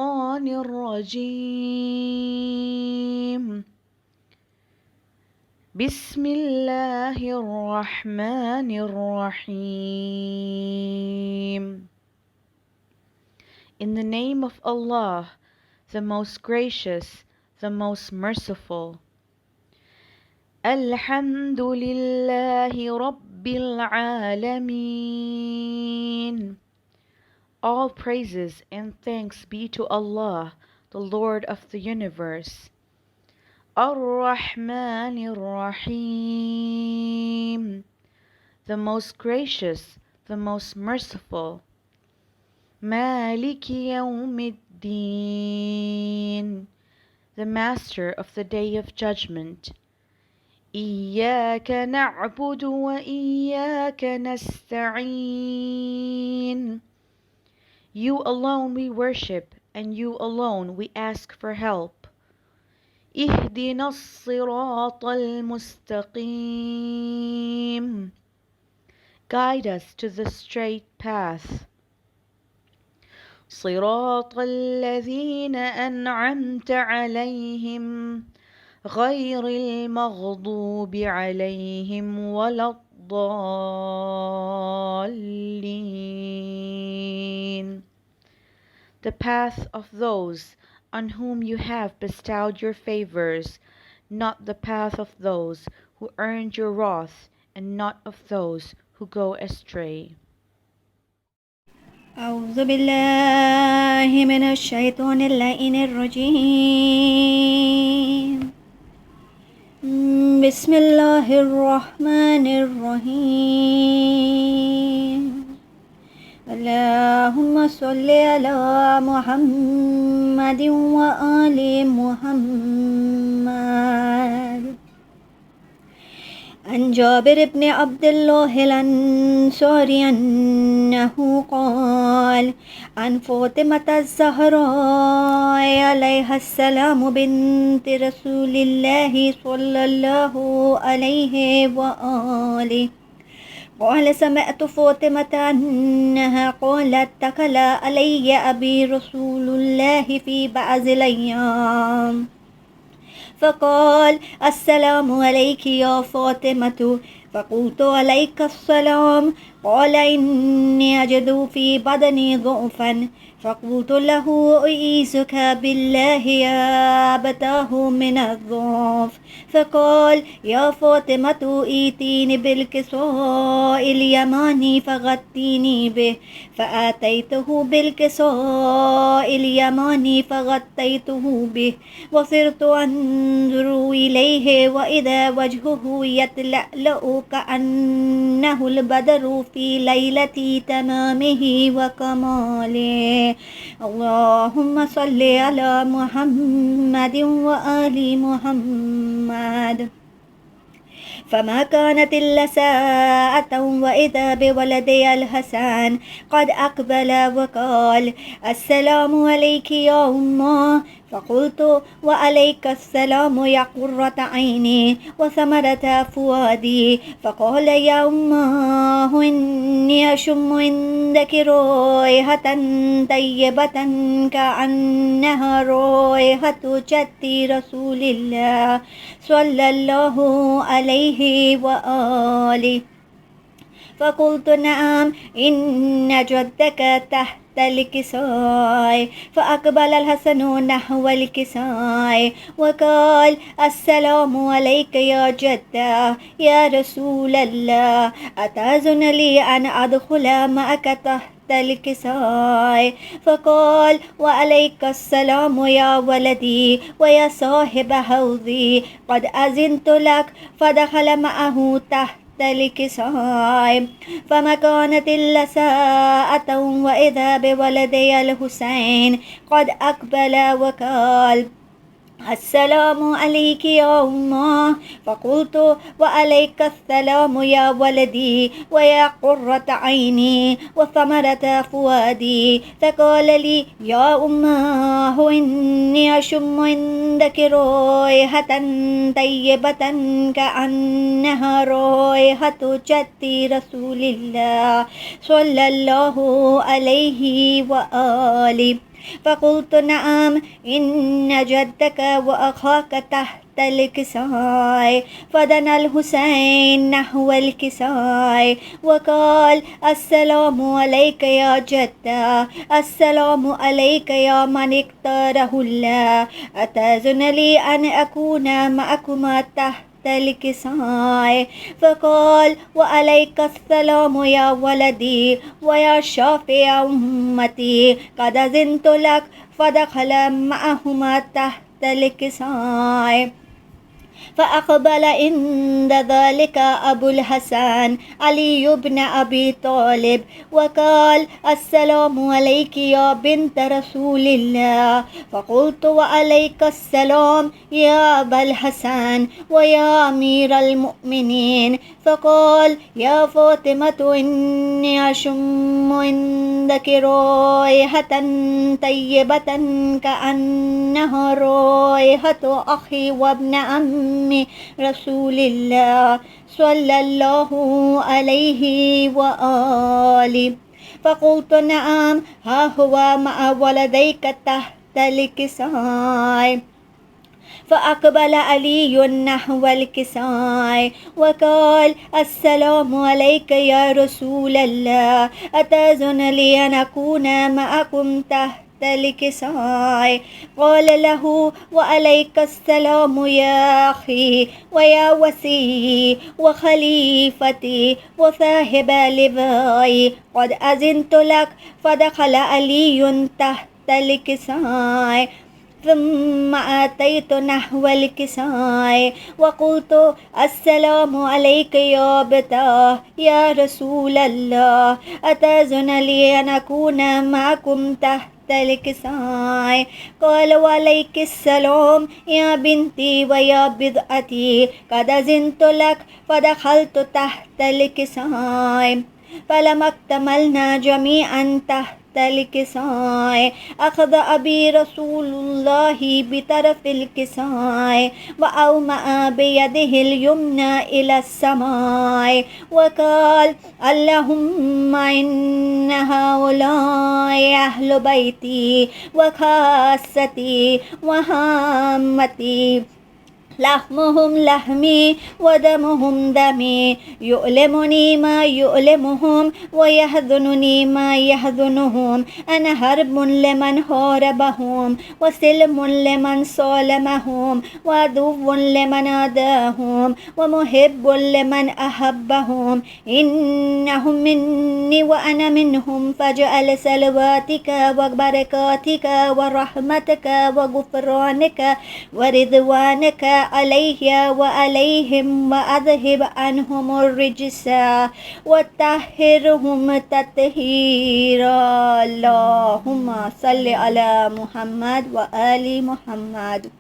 الشيطان الرجيم. بسم الله الرحمن الرحيم. In the name of Allah, the most gracious, the most merciful. الحمد لله رب العالمين. All praises and thanks be to Allah, the Lord of the universe. Ar-Rahman Ar-Rahim, the most gracious, the most merciful. Maliki Yawmiddin, the master of the day of judgment. Iyyaka na'budu wa iyyaka nasta'in. You alone we worship, and you alone we ask for help. اهدنا الصراط المستقيم. Guide us to the straight path. صراط الذين أنعمت عليهم غير المغضوب عليهم ولا الضالين. The path of those on whom you have bestowed your favors, not the path of those who earned your wrath, and not of those who go astray. أعوذ بالله من الشيطان اللعين الرجيم. بسم الله الرحمن الرحيم. اللهم صل على محمد وآل محمد. عن جابر بن عبد الله الأنصاري أنه قال عن فاطمة الزهراء عليها السلام بنت رسول الله صلى الله عليه وآله قال سمعت فاطمة أنها قالت دخل علي أبي رسول الله في بعض الأيام فقال السلام عليك يا فاطمة. فقلت عليك السلام. قال إني أجد في بدني ضعفا. فقلت له أعيذك بالله يا أبتاه من الضعف. فقال يا فاطمة ائتيني بالكساء اليماني فغطيني به. فآتيته بالكساء اليماني فغطيته به وصرت أنظر إليه وإذا وجهه يتلألأ كأنه البدر في ليلة تمامه وكماله. اللهم صل على محمد وآل محمد. فما كانت إلا ساعة وإذا بولدي الحسن قد أقبل وقال السلام عليك يا أمه. فقلت وعليك السلام يا قرة عيني وثمرة فؤادي. فقال يا أمه إني أشم عندك رائحة طيبة كأنها رائحة جد رسول الله صلى الله عليه وآله. فقلت نعم إن جدك تحت الكساء. فأقبل الحسن نحو الكساء وقال السلام عليك يا جدة يا رسول الله أتأذن لي أن أدخل معك تحت الكساء. فقال وعليك السلام يا ولدي ويا صاحب حوضي قد أذنت لك. فدخل معه تحت الكساء. فما كانت إلا ساعة وإذا بولدي الحسين قد أقبل وقال السلام عليك يا أمه. فقلت وعليك السلام يا ولدي ويا قرة عيني وثمرة فؤادي. فقال لي يا أمه إني أشم عندك رائحة طيبة كأنها رائحة جد رسول الله صلى الله عليه وآله. فقلت نعم إن جدك وأخاك تحت الكساء. فدنا الحسين نحو الكساء وقال السلام عليك يا جدة، السلام عليك يا من اختاره الله، أتأذن لي أن أكون معكما تحت الكساء؟ فقال وعليك السلام يا ولدي ويا شافع أمتي، قد أذنت لك. فدخل معهما تحت الكساء. فأقبل عند ذلك أبو الحسن علي بن أبي طالب وقال السلام عليك يا بنت رسول الله. فقلت وعليك السلام يا أبا الحسن ويا أمير المؤمنين. فقال يا فاطمة إني أشم عندك رائحة طيبة كأنها رائحة أخي وابن عم رسول الله صلى الله عليه وآله. فقلت نعم ها هو مع ولديك تحت الكساء. فأقبل علي نحو الكساء وقال السلام عليك يا رسول الله، أتأذن لي أن أكون معكم تحت الكساء؟ قال له وعليك السلام يا أخي ويا وسيي وخليفتي وصاحب لبائي، قد أذنت لك. فدخل علي تحت الكساء. ثم أتيت نحو الكساء وقلت السلام عليك يا أبتاه يا رسول الله، أتأذن لي أن أكون معكم تحت الكساء؟ قال وعليك السلام يا بنتي ويا بضعتي، قد أذنت لك. فدخلت تحت الكساء. فلما اكتملنا جميعا تحت الكساء أخذ أبي رسول الله بطرف الكساء وأومأ بيده اليمنى إلى السماء وقال اللهم إن هؤلاء أهل بيتي وخاصتي وهامتي، لحمهم لحمي ودمهم دمي، يؤلمني ما يؤلمهم ويحزنني ما يحزنهم. أنا حرب لمن حاربهم وسلم لمن سالمهم وعدو لمن عاداهم ومحب لمن أحبهم. إنهم مني وأنا منهم، فاجعل صلواتك وبركاتك ورحمتك وغفرانك ورضوانك علي وعليهم، وأذهب عنهم الرجس وطهرهم تطهيرا. اللهم صل على محمد وآل محمد.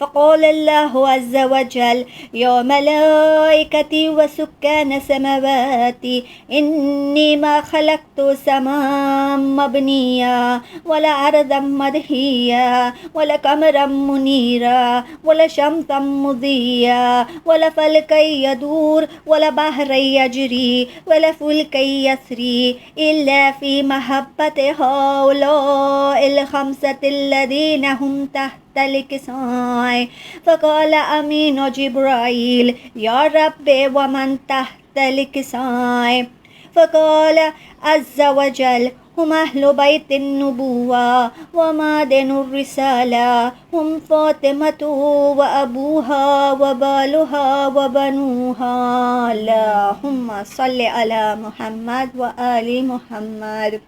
فقال الله عز وجل يا ملائكتي وسكان سماواتي إني ما خلقت سماء مبنيا ولا أرضا مدحيا ولا قمرا منيرا ولا شمسا مضيا ولا فلكا يدور ولا بحرا يجري ولا فلكا يسري إلا في محبة هؤلاء الخمسة الذين هم تحت الكساء. فقال أمين جبرائيل يا رب ومن تحت الكساء؟ فقال عز وجل هم أهل بيت النبوة ومعدن الرسالة، هم فاطمة وأبوها وبالها وبنوها. اللهم صل على محمد وآل محمد.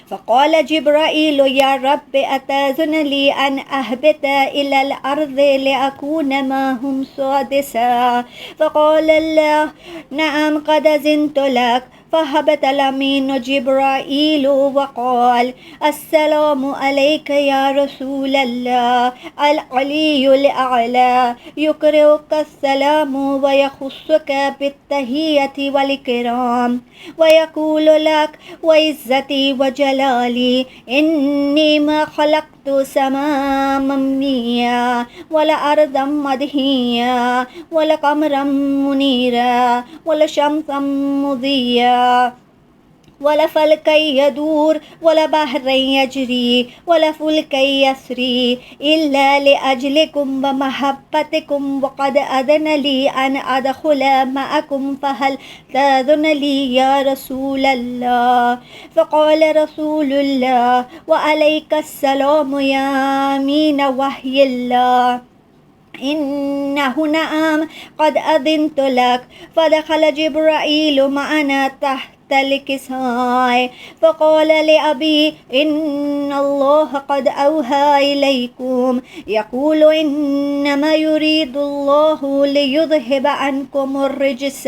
فقال جبرائيل يا رب أتأذن لي أن أهبط إلى الأرض لأكون معهم سادسا؟ فقال الله نعم قد أذنت لك. فهبط الأمين جبرائيل وقال السلام عليك يا رسول الله، العلي الأعلى يقرئك السلام ويخصك بالتحية والإكرام ويقول لك وعزتي وجلالي إني ما خلقت سماء مبنيا ولا أرضا مدحيا ولا قمرا منيرا ولا شمسا مضيا ولا فلكا يدور ولا بحر يجري ولا فلك يسري إلا لأجلكم ومحبتكم وقد أذن لي أن أدخل معكم فهل تأذن لي يا رسول الله؟ فقال رسول الله وعليك السلام يا أمين وحي الله إنه نعم قد أذنت لك. فدخل جبرائيل معنا تحت الكساء فقال لأبي إن الله قد أوحى إليكم يقول إنما يريد الله ليذهب عنكم الرجس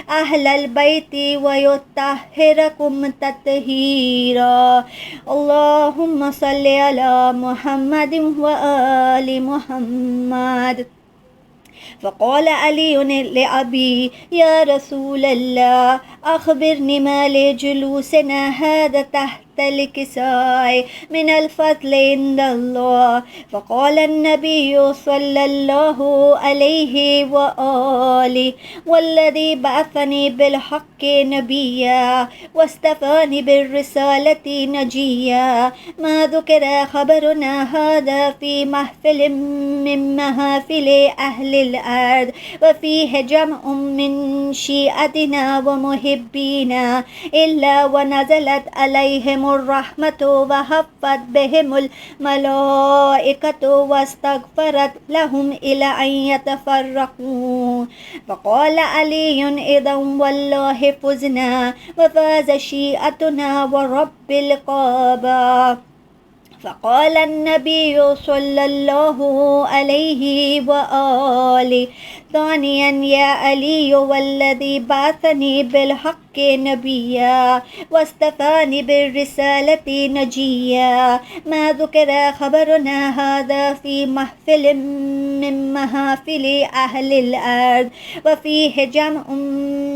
أهل البيت ويطهركم تطهيرا. اللهم صل على محمد وآل محمد. فقال علي لأبي يا رسول الله أخبرني ما لجلوسنا هذا تحت الكساء من الفضل عند الله. فقال النبي صلى الله عليه وآله والذي بعثني بالحق نبيا واستفاني بالرسالة نجيا ما ذكر خبرنا هذا في محفل من محافل أهل الأرض وفيه جمع من شيعتنا ومحبينا إلا ونزلت عليهم الرحمة وحفت بهم الملائكة واستغفرت لهم إلى أن يتفرقوا. فقال علي إذا والله فزنا وفاز شيعتنا ورب الكعبة. فقال النبي صلى الله عليه وآله ثانيا يا علي والذي بعثني بالحق نبيا واستفاني بالرسالة نجيا ما ذكر خبرنا هذا في محفل من محافل أهل الأرض وفيه جمع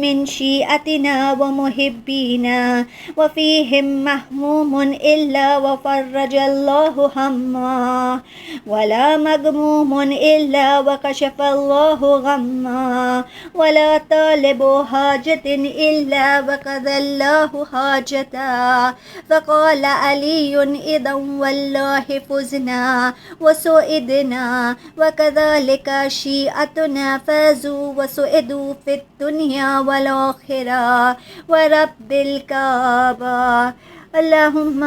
من شيعتنا ومحبينا وفيهم محموم إلا وفرج الله همه ولا مغموم إلا وكشف الله غمه ولا طالب حاجة إلا وقضى الله حاجته. فقال علي إذا والله فزنا وسئدنا وكذلك شيعتنا فازوا وسئدوا في الدنيا والآخرة ورب الكعبة. اللهم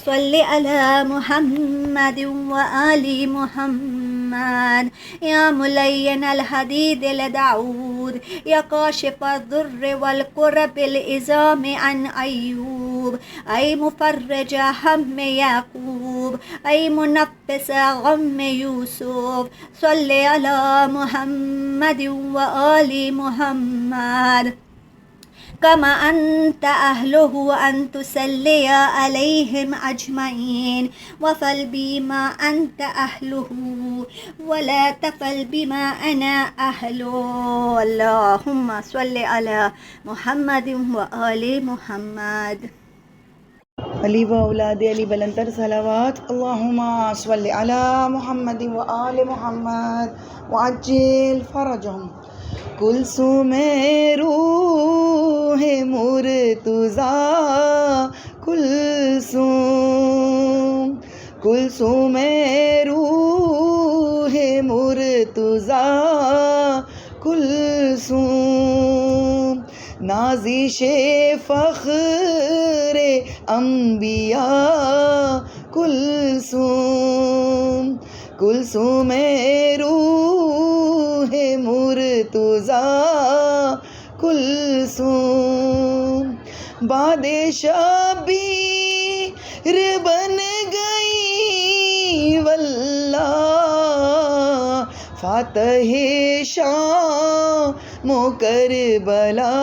صل على محمد وآل محمد يا ملين الحديد لداود يا كاشف الضر والكرب العظام عن أيوب أي مفرج هم يعقوب أي منفس غم يوسف. صل على محمد وآل محمد كما أنت أهله أن تسلي عليهم أجمعين وفل بما أنت أهله ولا تفل بما أنا أهله. اللهم صل على محمد وآل محمد. علی و اولاد علی بلندر صلوات. اللہم صلی علی محمد و آل محمد وعجل فرجہم. کلثوم روح مرتضیٰ کلثوم کلثوم روح مرتضیٰ کلثوم نازش فخر انبیاء کلثوم کلثوم روح مرتضیٰ کلثوم باد شبیر بن گئی واللہ فاتح شام و کربلا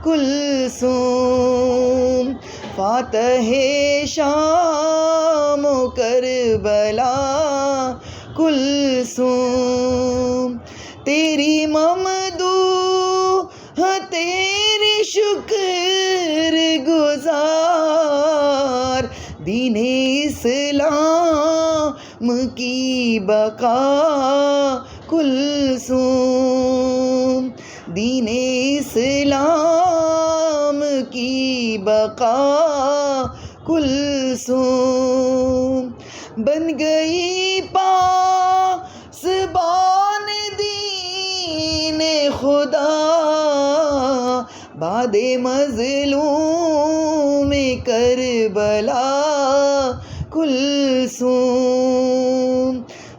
کلثوم فاتح شام و کربلا کلثوم تیری ممدوح تیری شکر گزار دین اسلام کی بقا کلثوم دین اسلام کی بقا کلثوم بن گئی پاسبان دین خدا باد مظلوم کربلا کلثوم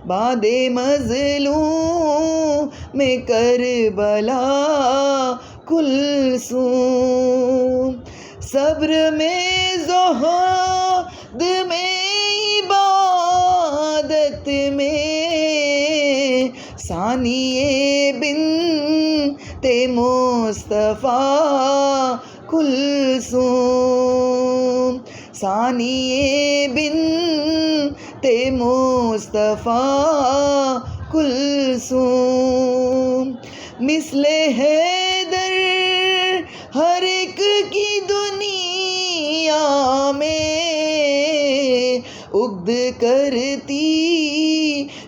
باد مظلوم کربلا کلثوم صبر میں زہد میں عبادت میں ثانیہ بنت مصطفیٰ کلثوم ثانیہ بنت مصطفیٰ کلثوم مثل حیدر ہر ایک کی دنیا میں عقد کرتی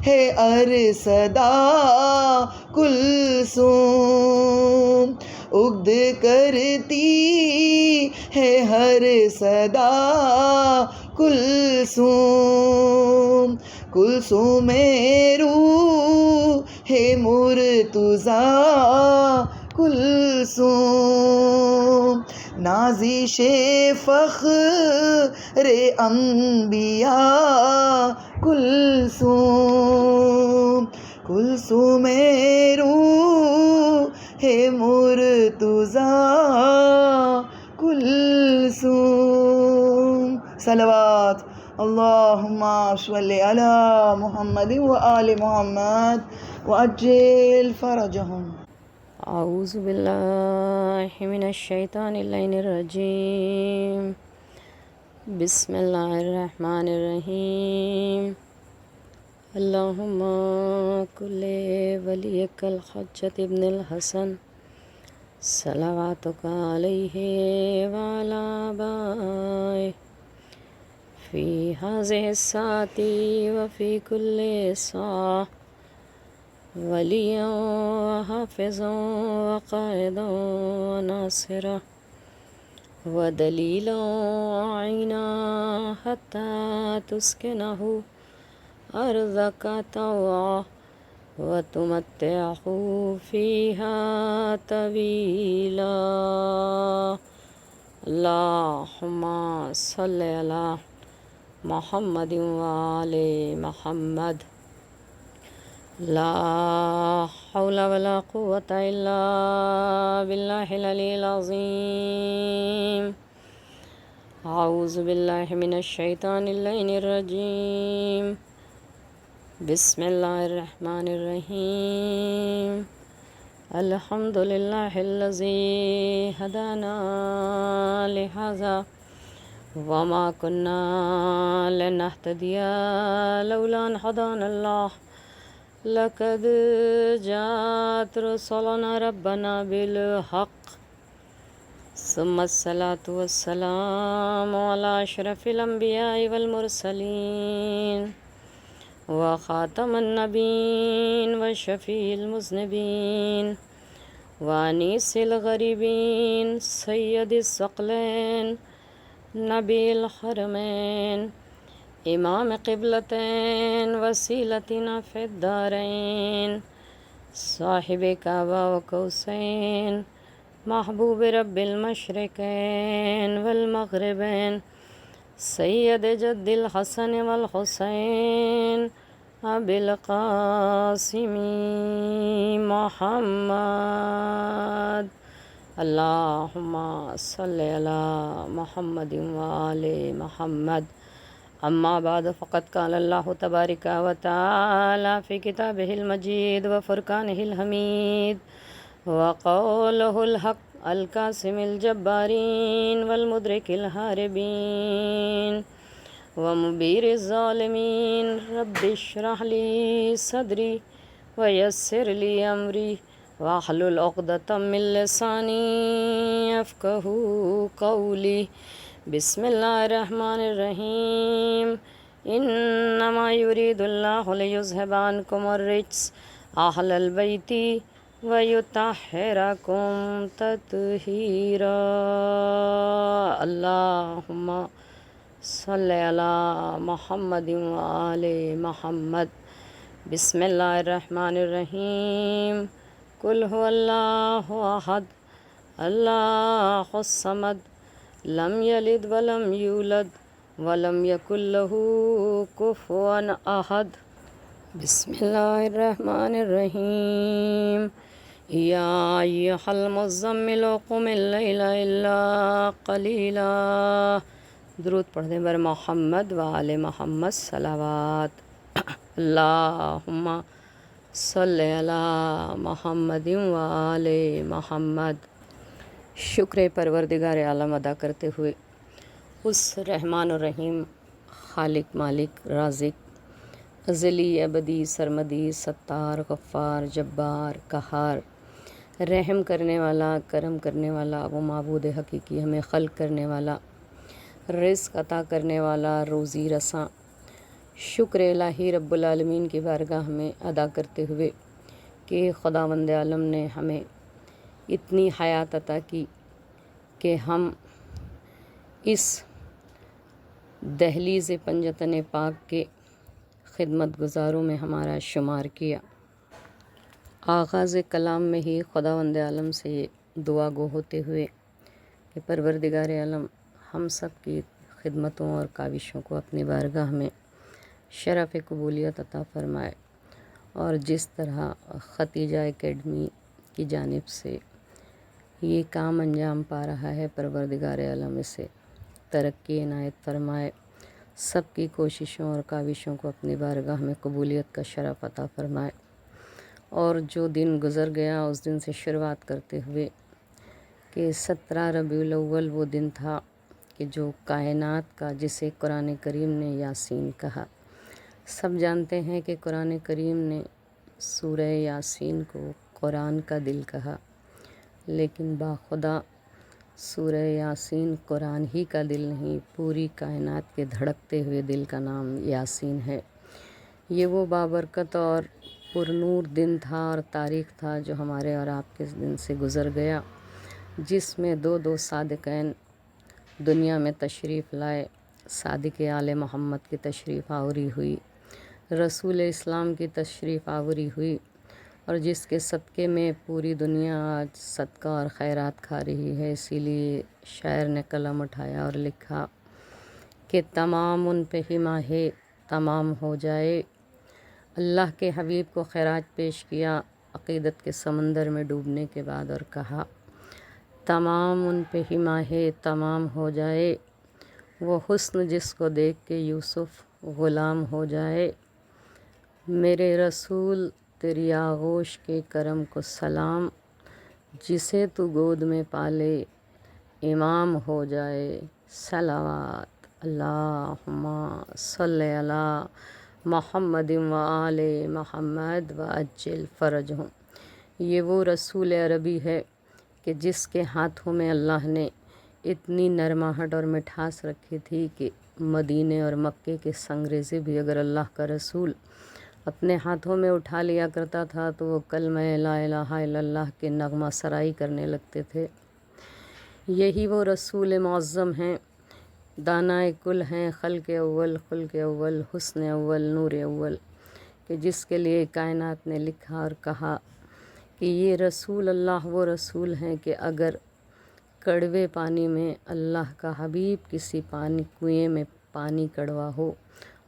ہے ارصدا کلثوم عقد کرتی ہے ہر صدا کلثوم کلثوم روح مرتضیٰ کلثوم نازش فخر انبیاء کلثوم کلثوم روح مرتضیٰ کلثوم صلوات اللہم صلی علی محمد و آل محمد وعجل فرجہم. اعوذ باللہ من الشیطان اللعین الرجیم. بسم اللہ الرحمن الرحیم. اللہم کل ولیک الحجۃ ابن الحسن صلواتک علیہ وعلی آبائہ فی ہذہ الساعۃ وفی کل ساعۃ ولیاً وحافظاً وقائداً وناصراً ودلیلاً وعینا حتی تسکنہ أرضك طوعا وتمتعه فيها طويلا. اللهم صل على محمد وآل محمد. لا حول ولا قوة إلا بالله العلي العظيم. أعوذ بالله من الشيطان اللعين الرجيم. بسم اللہ الرحمن الرحیم. الحمد للہ الذی ہدانا لہذا وما كنا لنهتدي لولا ان هدانا الله لقد جاءت رسلنا ربنا بالحق ثم الصلاة والسلام على أشرف الأنبياء والمرسلين وخاتم النبيين وشفيع المذنبين وأنيس الغريبين سيد الثقلين نبي الحرمين إمام قبلتين وسيلتنا في الدارين صاحب كعبة وقوسين محبوب رب المشرقين والمغربين سید جد الحسن والحسین ابی القاسم محمد. اللہم صلی علی محمد وآل محمد. اما بعد فقد قال اللہ تبارک و تعالی فی کتابہ المجید وفرقانہ الحمید وقولہ الحق القاسم الجبارین والمدرک الحاربین ومبیر الظالمین. رب اشرح لی صدری ویسر لی امری واحلل عقدۃ من لسانی یفقہوا قولی. بسم اللہ الرحمن الرحیم. انما یرید اللہ لیذھب عنکم الرجس اہل البیت وَيُطَهِّرَكُمْ تَطْهِيرًا. اللہم صلی علی محمد وآل محمد. بسم اللہ الرحمن الرحیم. قل هو اللہ احد اللہ الصمد لم یلد ولم یولد ولم یکن له کفوا احد. بسم اللہ الرحمن الرحیم. یا ایہا المزمل قم اللیل الا قلیلا. درود پڑھ دیں بر محمد و آل محمد صلوات. اللہم صلی علی محمد و آل محمد. شکر پروردگار عالم ادا کرتے ہوئے اس رحمان الرحیم خالق مالک رازق ازلی ابدی سرمدی ستار غفار جبار قہار رحم کرنے والا کرم کرنے والا وہ معبود حقیقی ہمیں خلق کرنے والا رزق عطا کرنے والا روزی رساں. شکر الہی رب العالمین کی بارگاہ میں ادا کرتے ہوئے کہ خداوند عالم نے ہمیں اتنی حیات عطا کی کہ ہم اس دہلیز پنجتن پاک کے خدمت گزاروں میں ہمارا شمار کیا. آغاز کلام میں ہی خداوند عالم سے یہ دعا گو ہوتے ہوئے کہ پروردگار عالم ہم سب کی خدمتوں اور کاوشوں کو اپنی بارگاہ میں شرف قبولیت عطا فرمائے، اور جس طرح ختیجہ اکیڈمی کی جانب سے یہ کام انجام پا رہا ہے، پروردگار عالم اسے ترقی عنایت فرمائے، سب کی کوششوں اور کاوشوں کو اپنی بارگاہ میں قبولیت کا شرف عطا فرمائے. اور جو دن گزر گیا اس دن سے شروعات کرتے ہوئے کہ 17 ربیع الاول وہ دن تھا کہ جو کائنات کا، جسے قرآن کریم نے یاسین کہا. سب جانتے ہیں کہ قرآن کریم نے سورہ یاسین کو قرآن کا دل کہا، لیکن باخدا سورہ یاسین قرآن ہی کا دل نہیں، پوری کائنات کے دھڑکتے ہوئے دل کا نام یاسین ہے. یہ وہ بابرکت اور پرنور دن تھا اور تاریخ تھا جو ہمارے اور آپ کے دن سے گزر گیا، جس میں دو صادقین دنیا میں تشریف لائے. صادق آل محمد کی تشریف آوری ہوئی، رسول اسلام کی تشریف آوری ہوئی، اور جس کے صدقے میں پوری دنیا آج صدقہ اور خیرات کھا رہی ہے. اسی لیے شاعر نے قلم اٹھایا اور لکھا کہ تمام ان پہ ہی ماہے تمام ہو جائے. اللہ کے حبیب کو خیرات پیش کیا عقیدت کے سمندر میں ڈوبنے کے بعد، اور کہا تمام ان پہ ہی ماہے تمام ہو جائے، وہ حسن جس کو دیکھ کے یوسف غلام ہو جائے. میرے رسول تیری آغوش کے کرم کو سلام، جسے تو گود میں پالے امام ہو جائے. صلوات. اللہم صلی علی محمد و آل محمد وعجل فرجہم. یہ وہ رسول عربی ہے کہ جس کے ہاتھوں میں اللہ نے اتنی نرماہٹ اور مٹھاس رکھی تھی کہ مدینے اور مکے کے سنگریزے بھی اگر اللہ کا رسول اپنے ہاتھوں میں اٹھا لیا کرتا تھا تو وہ کلمہ لا الہ الا اللہ کے نغمہ سرائی کرنے لگتے تھے. یہی وہ رسول معظم ہیں، دانائے کل ہیں، خلق اول خلق اول حسن اول نور اول، کہ جس کے لیے کائنات نے لکھا اور کہا کہ یہ رسول اللہ وہ رسول ہیں کہ اگر کڑوے پانی میں اللہ کا حبیب کسی کنویں میں پانی کڑوا ہو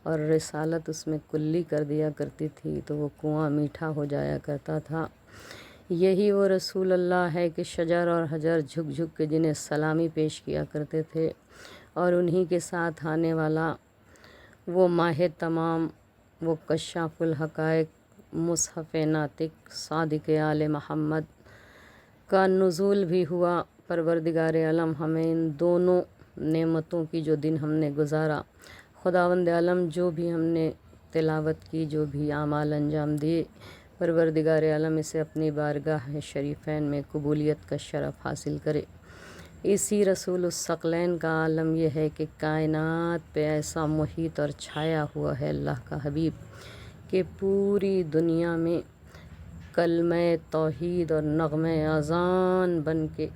اور رسالت اس میں کلی کر دیا کرتی تھی تو وہ کنواں میٹھا ہو جایا کرتا تھا. یہی وہ رسول اللہ ہے کہ شجر اور حجر جھک جھک کے جنہیں سلامی پیش کیا کرتے تھے، اور انہی کے ساتھ آنے والا وہ ماہ تمام، وہ کشاف الحقائق مصحف ناطق صادق آل محمد کا نزول بھی ہوا. پروردگار عالم ہمیں ان دونوں نعمتوں کی جو دن ہم نے گزارا، خداوند عالم جو بھی ہم نے تلاوت کی، جو بھی اعمال انجام دیے، پروردگار عالم اسے اپنی بارگاہ شریفین میں قبولیت کا شرف حاصل کرے. اسی رسول الثقلین کا عالم یہ ہے کہ کائنات پہ ایسا محیط اور چھایا ہوا ہے اللہ کا حبیب کہ پوری دنیا میں کلمہ توحید اور نغمہ اذان بن کے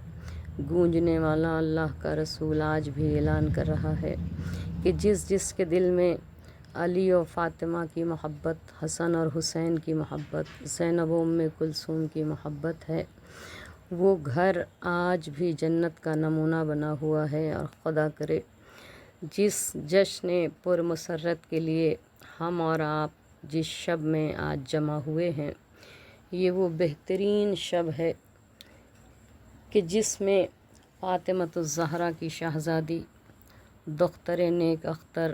گونجنے والا اللہ کا رسول آج بھی اعلان کر رہا ہے کہ جس جس کے دل میں علی و فاطمہ کی محبت، حسن اور حسین کی محبت، زینب و ام کلثوم کی محبت ہے، وہ گھر آج بھی جنت کا نمونہ بنا ہوا ہے۔ اور خدا کرے جس جشن پر مسرت کے لیے ہم اور آپ جس شب میں آج جمع ہوئے ہیں، یہ وہ بہترین شب ہے کہ جس میں فاطمۃ الزہرا کی شہزادی دختر نیک اختر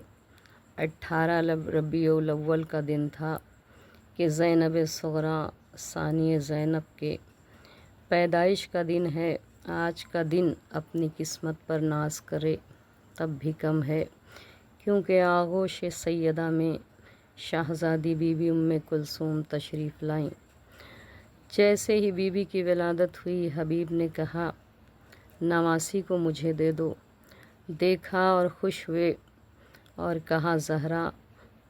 18 ربیع الاول کا دن تھا کہ زینب صغریٰ ثانی زینب کے پیدائش کا دن ہے۔ آج کا دن اپنی قسمت پر ناز کرے تب بھی کم ہے، کیونکہ آغوش سیدہ میں شہزادی بی بی ام کلثوم تشریف لائیں۔ جیسے ہی بی بی کی ولادت ہوئی، حبیب نے کہا نواسی کو مجھے دے دو۔ دیکھا اور خوش ہوئے اور کہا زہرا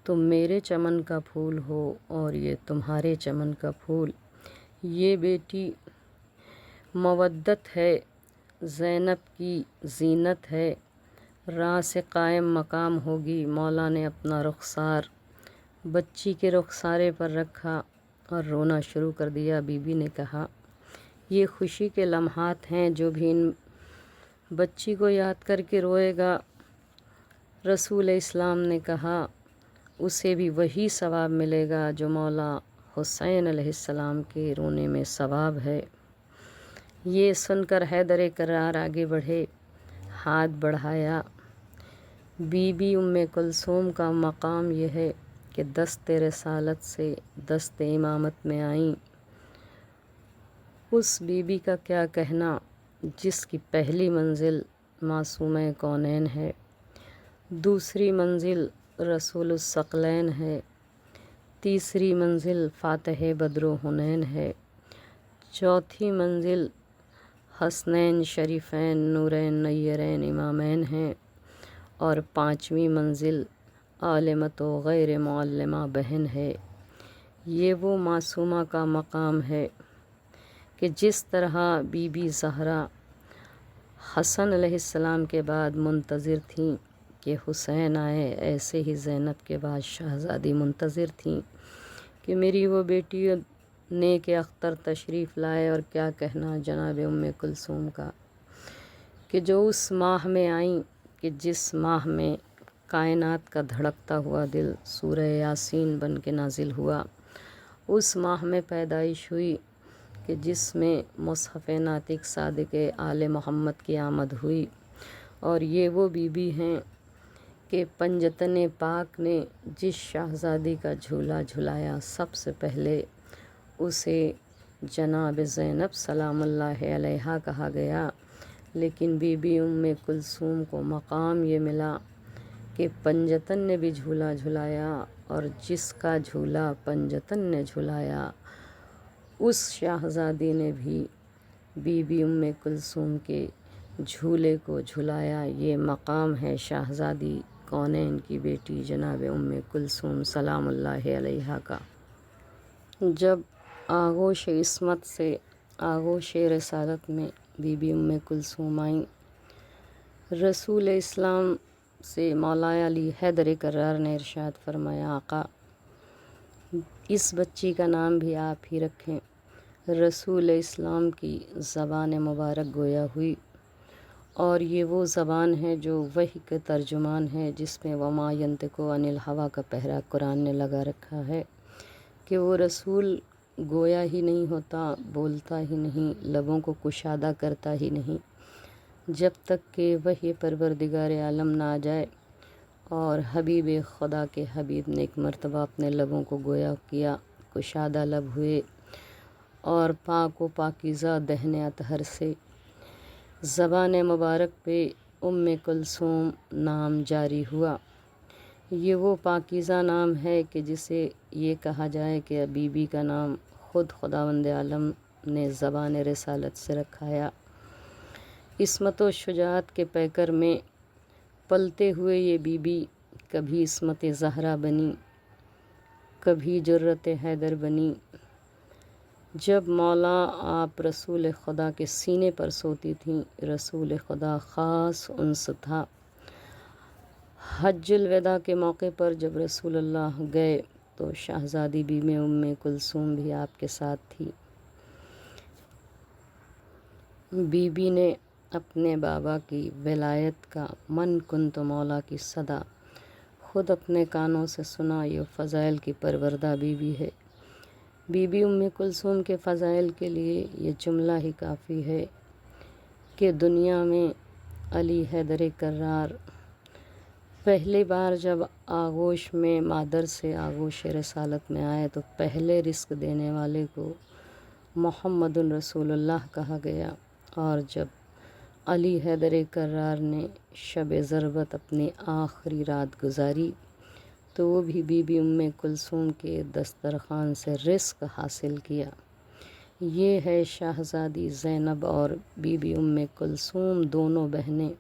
تم میرے چمن کا پھول ہو اور یہ تمہارے چمن کا پھول، یہ بیٹی مودت ہے، زینب کی زینت ہے، راہ سے قائم مقام ہوگی۔ مولا نے اپنا رخسار بچی کے رخسارے پر رکھا اور رونا شروع کر دیا۔ بی بی نے کہا یہ خوشی کے لمحات ہیں، جو بھی ان بچی کو یاد کر کے روئے گا، رسول اسلام نے کہا اسے بھی وہی ثواب ملے گا جو مولا حسین علیہ السلام کے رونے میں ثواب ہے۔ یہ سن کر حیدر کرار آگے بڑھے، ہاتھ بڑھایا۔ بی بی ام کلثوم کا مقام یہ ہے کہ دست رسالت سے دست امامت میں آئیں۔ اس بی بی کا کیا کہنا جس کی پہلی منزل معصومہ کونین ہے، دوسری منزل رسول الثقلین ہے، تیسری منزل فاتح بدر و حنین ہے، چوتھی منزل حسنین شریفین نورین نیرین امامین ہیں، اور پانچویں منزل عالمت و غیر معلمہ بہن ہے۔ یہ وہ معصومہ کا مقام ہے کہ جس طرح بی بی زہرا حسن علیہ السلام کے بعد منتظر تھیں کہ حسین آئے، ایسے ہی زینب کے بعد شہزادی منتظر تھیں کہ میری وہ بیٹی نیک اختر تشریف لائے۔ اور کیا کہنا جناب ام کلثوم کا کہ جو اس ماہ میں آئیں کہ جس ماہ میں کائنات کا دھڑکتا ہوا دل سورہ یاسین بن کے نازل ہوا، اس ماہ میں پیدائش ہوئی کہ جس میں مصحف ناطق صادق آل محمد کی آمد ہوئی۔ اور یہ وہ بی بی ہیں کہ پنجتن پاک نے جس شہزادی کا جھولا جھلایا، سب سے پہلے اسے جناب زینب سلام اللہ علیہا کہا گیا، لیکن بی بی ام کلثوم کو مقام یہ ملا کہ پنجتن نے بھی جھولا جھلایا، اور جس کا جھولا پنجتن نے جھلایا اس شہزادی نے بھی بی بی ام کلثوم کے جھولے کو جھلایا۔ یہ مقام ہے شہزادی کونین کی بیٹی جناب ام کلثوم سلام اللہ علیہا کا۔ جب آغوش عصمت سے آغوش رسالت میں بی بی ام کلثوم آئیں، رسول اسلام سے مولا علی حیدر کرار نے ارشاد فرمایا آقا اس بچی کا نام بھی آپ ہی رکھیں۔ رسول اسلام کی زبان مبارک گویا ہوئی، اور یہ وہ زبان ہے جو وحی کا ترجمان ہے، جس میں وما ینطق عن الہویٰ کا پہرا قرآن نے لگا رکھا ہے کہ وہ رسول گویا ہی نہیں ہوتا، بولتا ہی نہیں، لبوں کو کشادہ کرتا ہی نہیں، جب تک کہ وحی پروردگار عالم نہ آ جائے۔ اور حبیب خدا کے حبیب نے ایک مرتبہ اپنے لبوں کو گویا کیا، کشادہ لب ہوئے، اور پاک و پاکیزہ دہن اطہر سے زبان مبارک پہ ام کلثوم نام جاری ہوا۔ یہ وہ پاکیزہ نام ہے کہ جسے یہ کہا جائے کہ بی بی کا نام خود خداوند عالم نے زبان رسالت سے رکھایا۔ عصمت و شجاعت کے پیکر میں پلتے ہوئے یہ بی بی کبھی عصمت زہرا بنی، کبھی جرت حیدر بنی، جب مولا آپ رسول خدا کے سینے پر سوتی تھیں، رسول خدا خاص انس تھا۔ حج الوداع کے موقع پر جب رسول اللہ گئے تو شہزادی بیوی ام کلثوم بھی آپ کے ساتھ تھی۔ بی بی نے اپنے بابا کی ولایت کا من کنت مولا کی صدا خود اپنے کانوں سے سنا۔ یہ فضائل کی پروردہ بی بی ہے۔ بی بی ام کلثوم کے فضائل کے لیے یہ جملہ ہی کافی ہے کہ دنیا میں علی حیدر کرار پہلی بار جب آغوش میں مادر سے آغوش رسالت میں آئے تو پہلے رزق دینے والے کو محمد رسول اللہ کہا گیا، اور جب علی حیدر کرار نے شب ضربت اپنی آخری رات گزاری تو وہ بھی بی بی ام کلثوم کے دسترخوان سے رزق حاصل کیا۔ یہ ہے شہزادی زینب اور بی بی ام کلثوم، دونوں بہنیں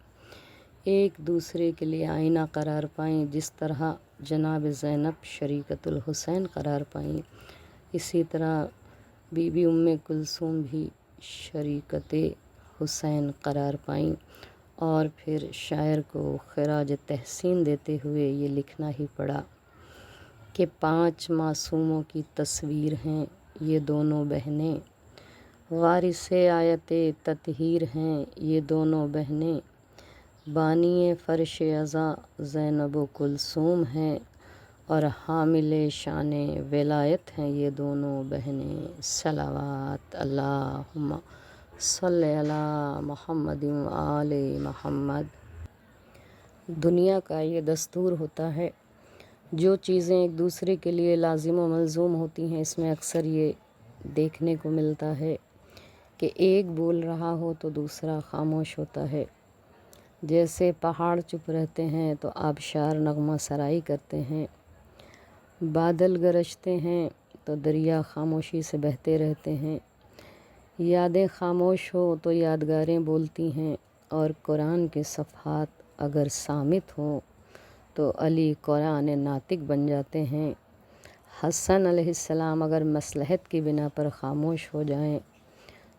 ایک دوسرے کے لیے آئینہ قرار پائیں۔ جس طرح جناب زینب شریکت الحسین قرار پائیں، اسی طرح بی بی ام کلثوم بھی شریکت حسین قرار پائیں۔ اور پھر شاعر کو خراج تحسین دیتے ہوئے یہ لکھنا ہی پڑا کہ 5 معصوموں کی تصویر ہیں یہ دونوں بہنیں، وارث آیت تطہیر ہیں یہ دونوں بہنیں، بانی فرش عزا زینب و کلثوم ہیں اور حامل شان ولایت ہیں یہ دونوں بہنیں۔ صلوات اللہم صلی علی محمد و آل محمد۔ دنیا کا یہ دستور ہوتا ہے، جو چیزیں ایک دوسرے کے لیے لازم و ملزوم ہوتی ہیں، اس میں اکثر یہ دیکھنے کو ملتا ہے کہ ایک بول رہا ہو تو دوسرا خاموش ہوتا ہے۔ جیسے پہاڑ چپ رہتے ہیں تو آبشار نغمہ سرائی کرتے ہیں، بادل گرجتے ہیں تو دریا خاموشی سے بہتے رہتے ہیں، یادیں خاموش ہو تو یادگاریں بولتی ہیں، اور قرآن کے صفحات اگر صامت ہوں تو علی قرآن ناطق بن جاتے ہیں۔ حسن علیہ السلام اگر مصلحت کی بنا پر خاموش ہو جائیں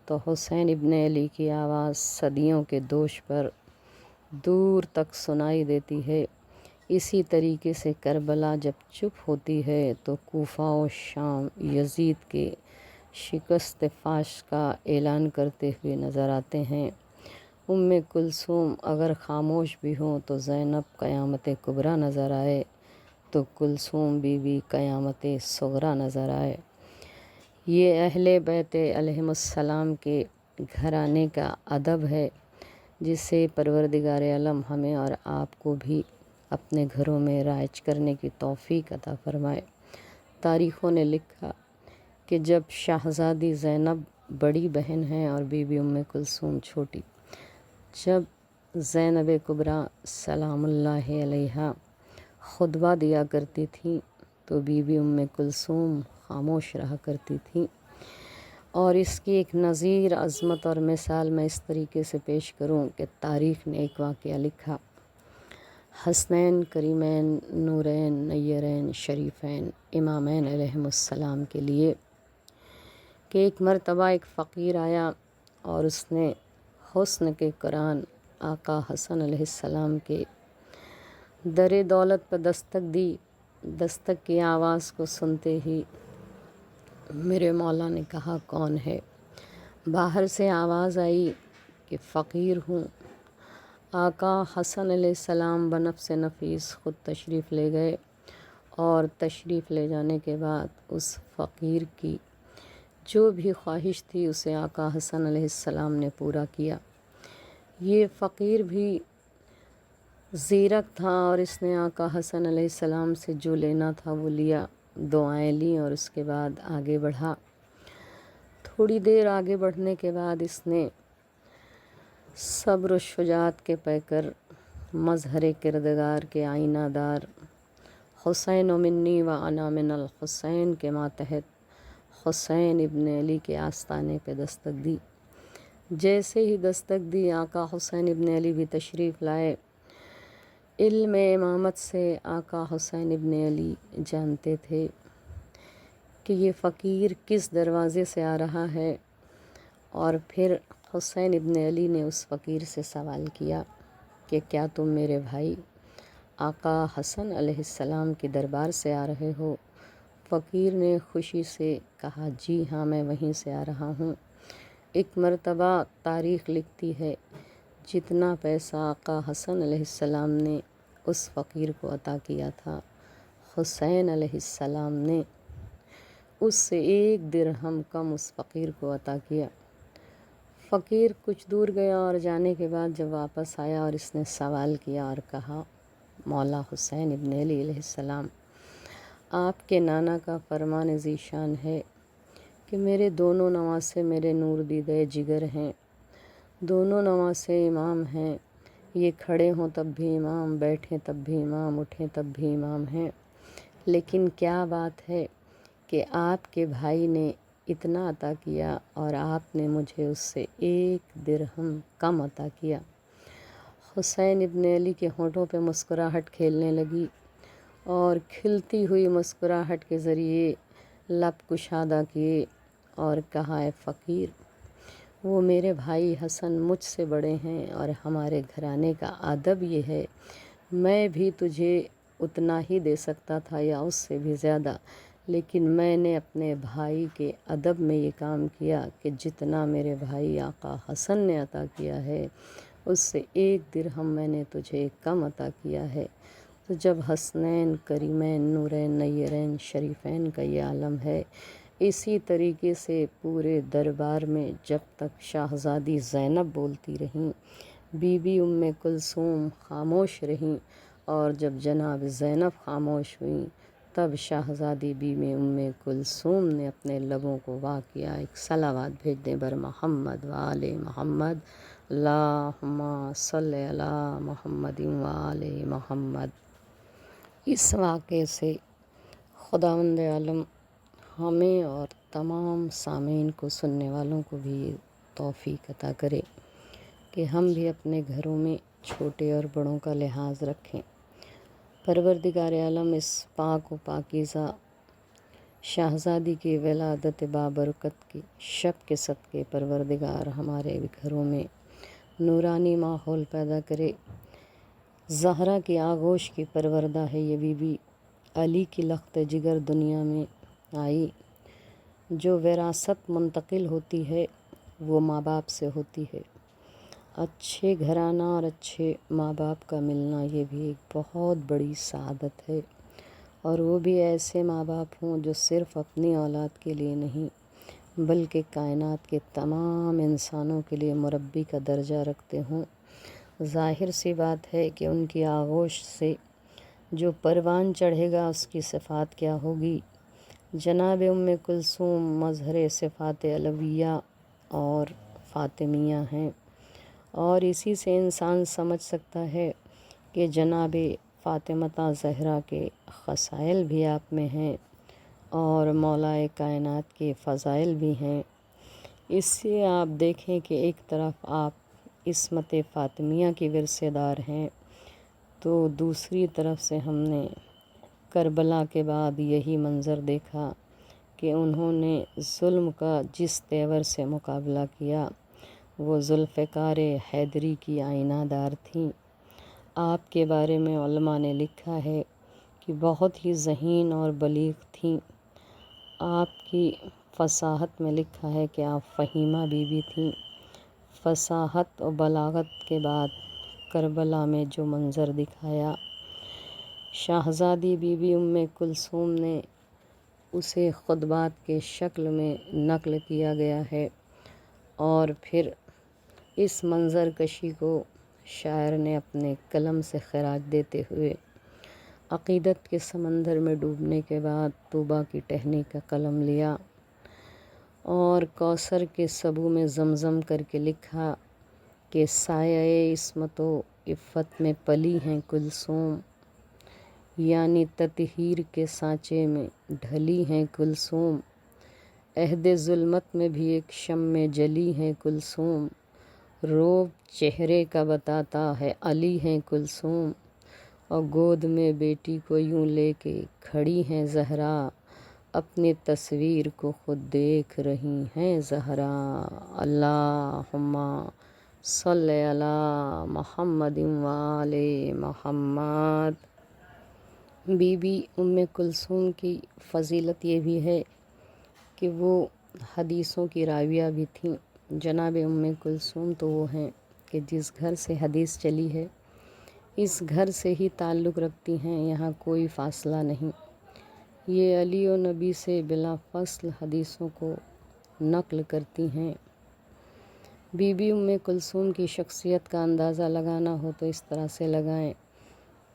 تو حسین ابن علی کی آواز صدیوں کے دوش پر دور تک سنائی دیتی ہے۔ اسی طریقے سے کربلا جب چپ ہوتی ہے تو کوفہ و شام یزید کے شکست فاش کا اعلان کرتے ہوئے نظر آتے ہیں۔ ام کلثوم اگر خاموش بھی ہوں تو زینب قیامت کبریٰ نظر آئے تو کلثوم بی بی قیامت صغریٰ نظر آئے۔ یہ اہل بیت علیہم السلام کے گھرانے کا ادب ہے، جسے پروردگار عالم ہمیں اور آپ کو بھی اپنے گھروں میں رائج کرنے کی توفیق عطا فرمائے۔ تاریخوں نے لکھا کہ جب شہزادی زینب بڑی بہن ہیں اور بی بی ام کلثوم چھوٹی، جب زینب کبریٰ سلام اللہ علیہا خطبہ دیا کرتی تھیں تو بی بی ام کلثوم خاموش رہا کرتی تھیں۔ اور اس کی ایک نظیر عظمت اور مثال میں اس طریقے سے پیش کروں کہ تاریخ نے ایک واقعہ لکھا، حسنین کریمین نورین نیرین شریفین امامین علیہم السلام کے لیے، کہ ایک مرتبہ ایک فقیر آیا اور اس نے حسن کے قرآن آقا حسن علیہ السلام کے در دولت پر دستک دی۔ دستک کی آواز کو سنتے ہی میرے مولا نے کہا کون ہے؟ باہر سے آواز آئی کہ فقیر ہوں۔ آقا حسن علیہ السلام بنفس نفیس خود تشریف لے گئے، اور تشریف لے جانے کے بعد اس فقیر کی جو بھی خواہش تھی اسے آقا حسن علیہ السلام نے پورا کیا۔ یہ فقیر بھی زیرک تھا اور اس نے آقا حسن علیہ السلام سے جو لینا تھا وہ لیا، دعائیں لیں اور اس کے بعد آگے بڑھا۔ تھوڑی دیر آگے بڑھنے کے بعد اس نے صبر و شجاعت کے پیکر، مظہر کردگار کے آئینہ دار، حسین منی و انا من الحسین کے ماتحت حسین ابن علی کے آستانے پہ دستک دی۔ جیسے ہی دستک دی آقا حسین ابن علی بھی تشریف لائے۔ علم امامت سے آقا حسین ابن علی جانتے تھے کہ یہ فقیر کس دروازے سے آ رہا ہے، اور پھر حسین ابن علی نے اس فقیر سے سوال کیا کہ کیا تم میرے بھائی آقا حسن علیہ السلام کے دربار سے آ رہے ہو؟ فقیر نے خوشی سے کہا جی ہاں، میں وہیں سے آ رہا ہوں۔ ایک مرتبہ تاریخ لکھتی ہے جتنا پیسہ آقا حسن علیہ السلام نے اس فقیر کو عطا کیا تھا، حسین علیہ السلام نے اس سے 1 درہم کم اس فقیر کو عطا کیا۔ فقیر کچھ دور گیا اور جانے کے بعد جب واپس آیا اور اس نے سوال کیا اور کہا مولا حسین ابن علی علیہ السلام، آپ کے نانا کا فرمان ذیشان ہے کہ میرے دونوں نواسے میرے نور دیدہ جگر ہیں، دونوں نواسے امام ہیں، یہ کھڑے ہوں تب بھی امام، بیٹھیں تب بھی امام، اٹھیں تب بھی امام ہیں، لیکن کیا بات ہے کہ آپ کے بھائی نے اتنا عطا کیا اور آپ نے مجھے اس سے 1 درہم کم عطا کیا۔ حسین ابن علی کے ہونٹوں پہ مسکراہٹ کھیلنے لگی اور کھلتی ہوئی مسکراہٹ کے ذریعے لب کشادہ کیے اور کہا اے فقیر، وہ میرے بھائی حسن مجھ سے بڑے ہیں اور ہمارے گھرانے کا ادب یہ ہے، میں بھی تجھے اتنا ہی دے سکتا تھا یا اس سے بھی زیادہ، لیکن میں نے اپنے بھائی کے ادب میں یہ کام کیا کہ جتنا میرے بھائی آقا حسن نے عطا کیا ہے اس سے 1 درہم میں نے تجھے کم عطا کیا ہے۔ تو جب حسنین، کریمین، نورین، نیرین، شریفین کا یہ عالم ہے، اسی طریقے سے پورے دربار میں جب تک شاہزادی زینب بولتی رہیں، بی بی ام کلثوم خاموش رہیں، اور جب جناب زینب خاموش ہوئیں تب شاہزادی بی بی ام کلثوم نے اپنے لبوں کو وا کیا ایک صلوات بھیج دیں بر محمد وآل محمد، اللہم صلی علی محمد وآل محمد۔ اس واقعے سے خداوند عالم ہمیں اور تمام سامعین کو، سننے والوں کو بھی یہ توفیق عطا کرے کہ ہم بھی اپنے گھروں میں چھوٹے اور بڑوں کا لحاظ رکھیں۔ پروردگار عالم اس پاک و پاکیزہ شاہزادی کی ولادت بابرکت کی شب کے صدقے پروردگار ہمارے گھروں میں نورانی ماحول پیدا کرے۔ زہرا کی آغوش کی پروردہ ہے یہ بی بی، علی کی لخت جگر دنیا میں آئی۔ جو وراثت منتقل ہوتی ہے وہ ماں باپ سے ہوتی ہے۔ اچھے گھرانہ اور اچھے ماں باپ کا ملنا یہ بھی ایک بہت بڑی سعادت ہے، اور وہ بھی ایسے ماں باپ ہوں جو صرف اپنی اولاد کے لیے نہیں بلکہ کائنات کے تمام انسانوں کے لیے مربی کا درجہ رکھتے ہوں۔ ظاہر سی بات ہے کہ ان کی آغوش سے جو پروان چڑھے گا اس کی صفات کیا ہوگی۔ جناب ام کلثوم مظہر صفات علویہ اور فاطمیہ ہیں، اور اسی سے انسان سمجھ سکتا ہے کہ جناب فاطمہ زہرا کے خصائل بھی آپ میں ہیں اور مولائے کائنات کے فضائل بھی ہیں۔ اس سے آپ دیکھیں کہ ایک طرف آپ عصمت فاطمیہ کی ورثے دار ہیں، تو دوسری طرف سے ہم نے کربلا کے بعد یہی منظر دیکھا کہ انہوں نے ظلم کا جس تیور سے مقابلہ کیا وہ ذوالفقار حیدری کی آئینہ دار تھیں۔ آپ کے بارے میں علماء نے لکھا ہے کہ بہت ہی ذہین اور بلیغ تھیں۔ آپ کی فصاحت میں لکھا ہے کہ آپ فہیمہ بی بی تھیں۔ فصاحت و بلاغت کے بعد کربلا میں جو منظر دکھایا شاہزادی بی بی ام کلثوم نے، اسے خطبات کے شکل میں نقل کیا گیا ہے، اور پھر اس منظر کشی کو شاعر نے اپنے قلم سے خراج دیتے ہوئے عقیدت کے سمندر میں ڈوبنے کے بعد طوبیٰ کی ٹہنی کا قلم لیا اور کوثر کے سبو میں زمزم کر کے لکھا کہ سایہ عصمت و عفت میں پلی ہیں کلثوم، یعنی تطہیر کے سانچے میں ڈھلی ہیں کلثوم، عہد ظلمت میں بھی ایک شمع جلی ہیں کلثوم، روب چہرے کا بتاتا ہے علی ہیں کلثوم، اور گود میں بیٹی کو یوں لے کے کھڑی ہیں زہرا، اپنی تصویر کو خود دیکھ رہی ہیں زہرا۔ اللہم صلی علی محمد وآل محمد۔ بی بی ام کلثوم کی فضیلت یہ بھی ہے کہ وہ حدیثوں کی راویہ بھی تھیں۔ جناب ام کلثوم تو وہ ہیں کہ جس گھر سے حدیث چلی ہے اس گھر سے ہی تعلق رکھتی ہیں، یہاں کوئی فاصلہ نہیں۔ یہ علی و نبی سے بلا فصل حدیثوں کو نقل کرتی ہیں۔ بی بی ام کلثوم کی شخصیت کا اندازہ لگانا ہو تو اس طرح سے لگائیں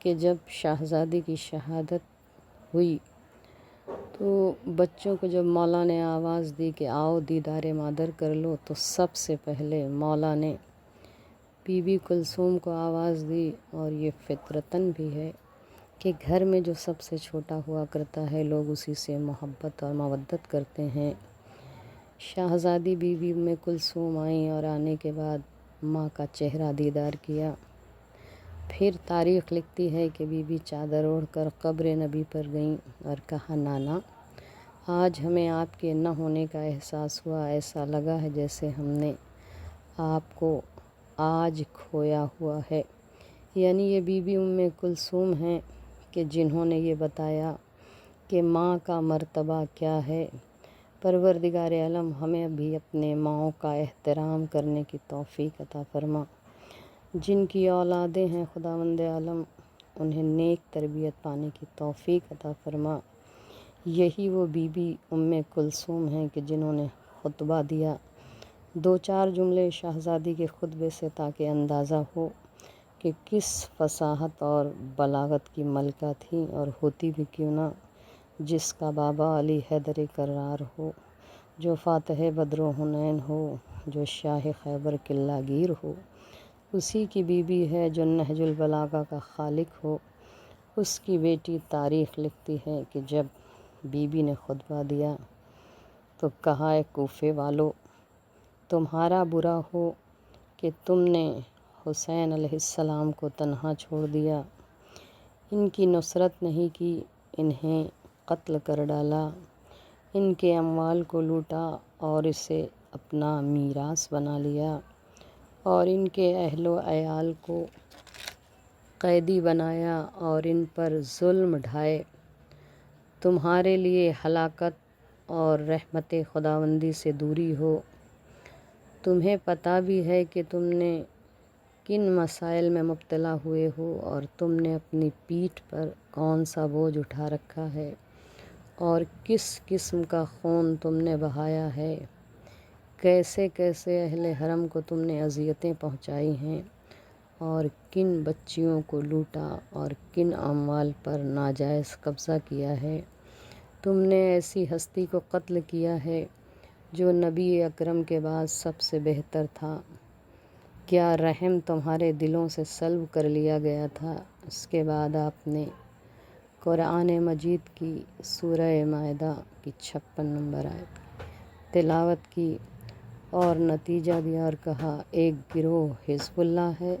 کہ جب شہزادی کی شہادت ہوئی تو بچوں کو جب مولا نے آواز دی کہ آؤ دیدار مادر کر لو تو سب سے پہلے مولا نے بی بی کلثوم کو آواز دی، اور یہ فطرتاً بھی ہے کہ گھر میں جو سب سے چھوٹا ہوا کرتا ہے لوگ اسی سے محبت اور مودت کرتے ہیں۔ شہزادی بی بی ام کلثوم آئیں اور آنے کے بعد ماں کا چہرہ دیدار کیا۔ پھر تاریخ لکھتی ہے کہ بی بی چادر اوڑھ کر قبر نبی پر گئیں اور کہا نانا آج ہمیں آپ کے نہ ہونے کا احساس ہوا، ایسا لگا ہے جیسے ہم نے آپ کو آج کھویا ہوا ہے۔ یعنی یہ بی بی ام کلثوم ہیں کہ جنہوں نے یہ بتایا کہ ماں کا مرتبہ کیا ہے۔ پروردگار عالم ہمیں بھی اپنے ماؤں کا احترام کرنے کی توفیق عطا فرما۔ جن کی اولادیں ہیں خداوند عالم انہیں نیک تربیت پانے کی توفیق عطا فرما۔ یہی وہ بی بی ام کلثوم ہیں کہ جنہوں نے خطبہ دیا۔ دو چار جملے شہزادی کے خطبے سے تاکہ اندازہ ہو کہ کس فصاحت اور بلاغت کی ملکہ تھیں، اور ہوتی بھی کیوں نہ، جس کا بابا علی حیدر کرار ہو، جو فاتح بدر و حنین ہو، جو شاہ خیبر قلعہ گیر ہو، اسی کی بیوی ہے جو نہج البلاغہ کا خالق ہو۔ اس کی بیٹی تاریخ لکھتی ہے کہ جب بی بی نے خطبہ دیا تو کہا اے کوفے والو، تمہارا برا ہو کہ تم نے حسین علیہ السلام کو تنہا چھوڑ دیا، ان کی نصرت نہیں کی، انہیں قتل کر ڈالا، ان کے اموال کو لوٹا اور اسے اپنا میراث بنا لیا، اور ان کے اہل و عیال کو قیدی بنایا اور ان پر ظلم ڈھائے۔ تمہارے لیے ہلاکت اور رحمت خداوندی سے دوری ہو۔ تمہیں پتہ بھی ہے کہ تم نے کن مسائل میں مبتلا ہوئے ہو اور تم نے اپنی پیٹھ پر کون سا بوجھ اٹھا رکھا ہے اور کس قسم کا خون تم نے بہایا ہے، کیسے کیسے اہل حرم کو تم نے اذیتیں پہنچائی ہیں، اور کن بچیوں کو لوٹا اور کن اموال پر ناجائز قبضہ کیا ہے۔ تم نے ایسی ہستی کو قتل کیا ہے جو نبی اکرم کے بعد سب سے بہتر تھا۔ کیا رحم تمہارے دلوں سے سلب کر لیا گیا تھا۔ اس کے بعد آپ نے قرآن مجید کی سورہ مائدہ کی 56 نمبر آیت تلاوت کی اور نتیجہ دیا اور کہا ایک گروہ حزب اللہ ہے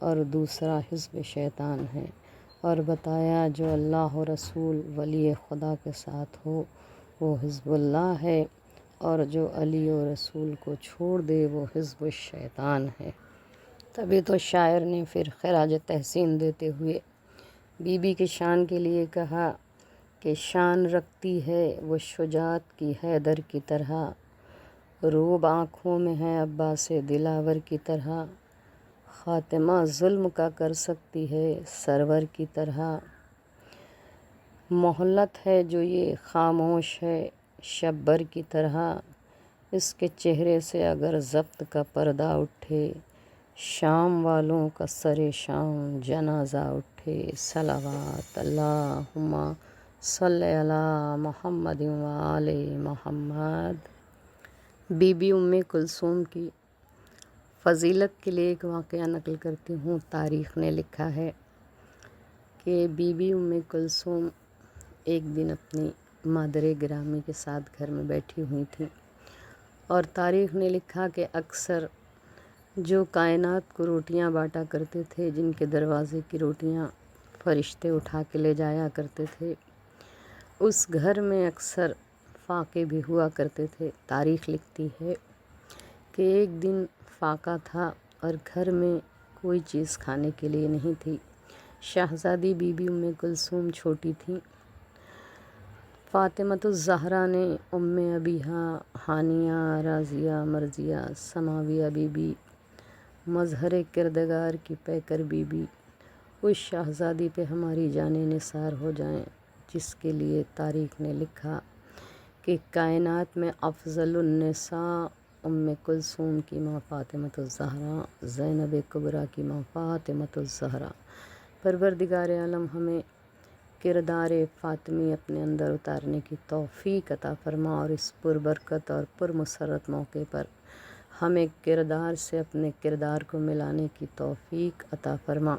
اور دوسرا حزب شیطان ہے، اور بتایا جو اللہ و رسول ولی خدا کے ساتھ ہو وہ حزب اللہ ہے، اور جو علی و رسول کو چھوڑ دے وہ حزب الشیطان ہے۔ تبھی تو شاعر نے پھر خراج تحسین دیتے ہوئے بی بی کی شان کے لیے کہا کہ شان رکھتی ہے وہ شجاعت کی حیدر کی طرح، روب آنکھوں میں ہے عباس دلاور کی طرح، خاتمہ ظلم کا کر سکتی ہے سرور کی طرح، مہلت ہے جو یہ خاموش ہے شبر کی طرح، اس کے چہرے سے اگر ضبط کا پردہ اٹھے، شام والوں کا سر شام جنازہ اٹھے۔ صلوات اللہم صلی علی محمد وآل محمد۔ بی بی ام کلثوم کی فضیلت کے لیے ایک واقعہ نقل کرتی ہوں۔ تاریخ نے لکھا ہے کہ بی بی ام کلثوم ایک دن اپنی مادر گرامی کے ساتھ گھر میں بیٹھی ہوئی تھیں، اور تاریخ نے لکھا کہ اکثر جو کائنات کو روٹیاں بانٹا کرتے تھے، جن کے دروازے کی روٹیاں فرشتے اٹھا کے لے جایا کرتے تھے، اس گھر میں اکثر فاقے بھی ہوا کرتے تھے۔ تاریخ لکھتی ہے کہ ایک دن فاقہ تھا اور گھر میں کوئی چیز کھانے کے لیے نہیں تھی۔ شہزادی بی بی ام کلثوم چھوٹی تھیں۔ فاطمۃ الزہرا نے ام ابیہا، ہانیہ، راضیہ، مرضیہ، سماویہ بی بی، مظہر کردگار کی پیکر بی بی، اس شہزادی پہ ہماری جانیں نثار ہو جائیں جس کے لیے تاریخ نے لکھا کہ کائنات میں افضل النساء ام کلثوم کی ماں فاطمۃ الزہرا، زینب کبریٰ کی ماں فاطمۃ الزہرا۔ پروردگار عالم ہمیں کردار فاطمی اپنے اندر اتارنے کی توفیق عطا فرما اور اس پربرکت اور پرمسرت موقع پر ہمیں کردار سے اپنے کردار کو ملانے کی توفیق عطا فرما۔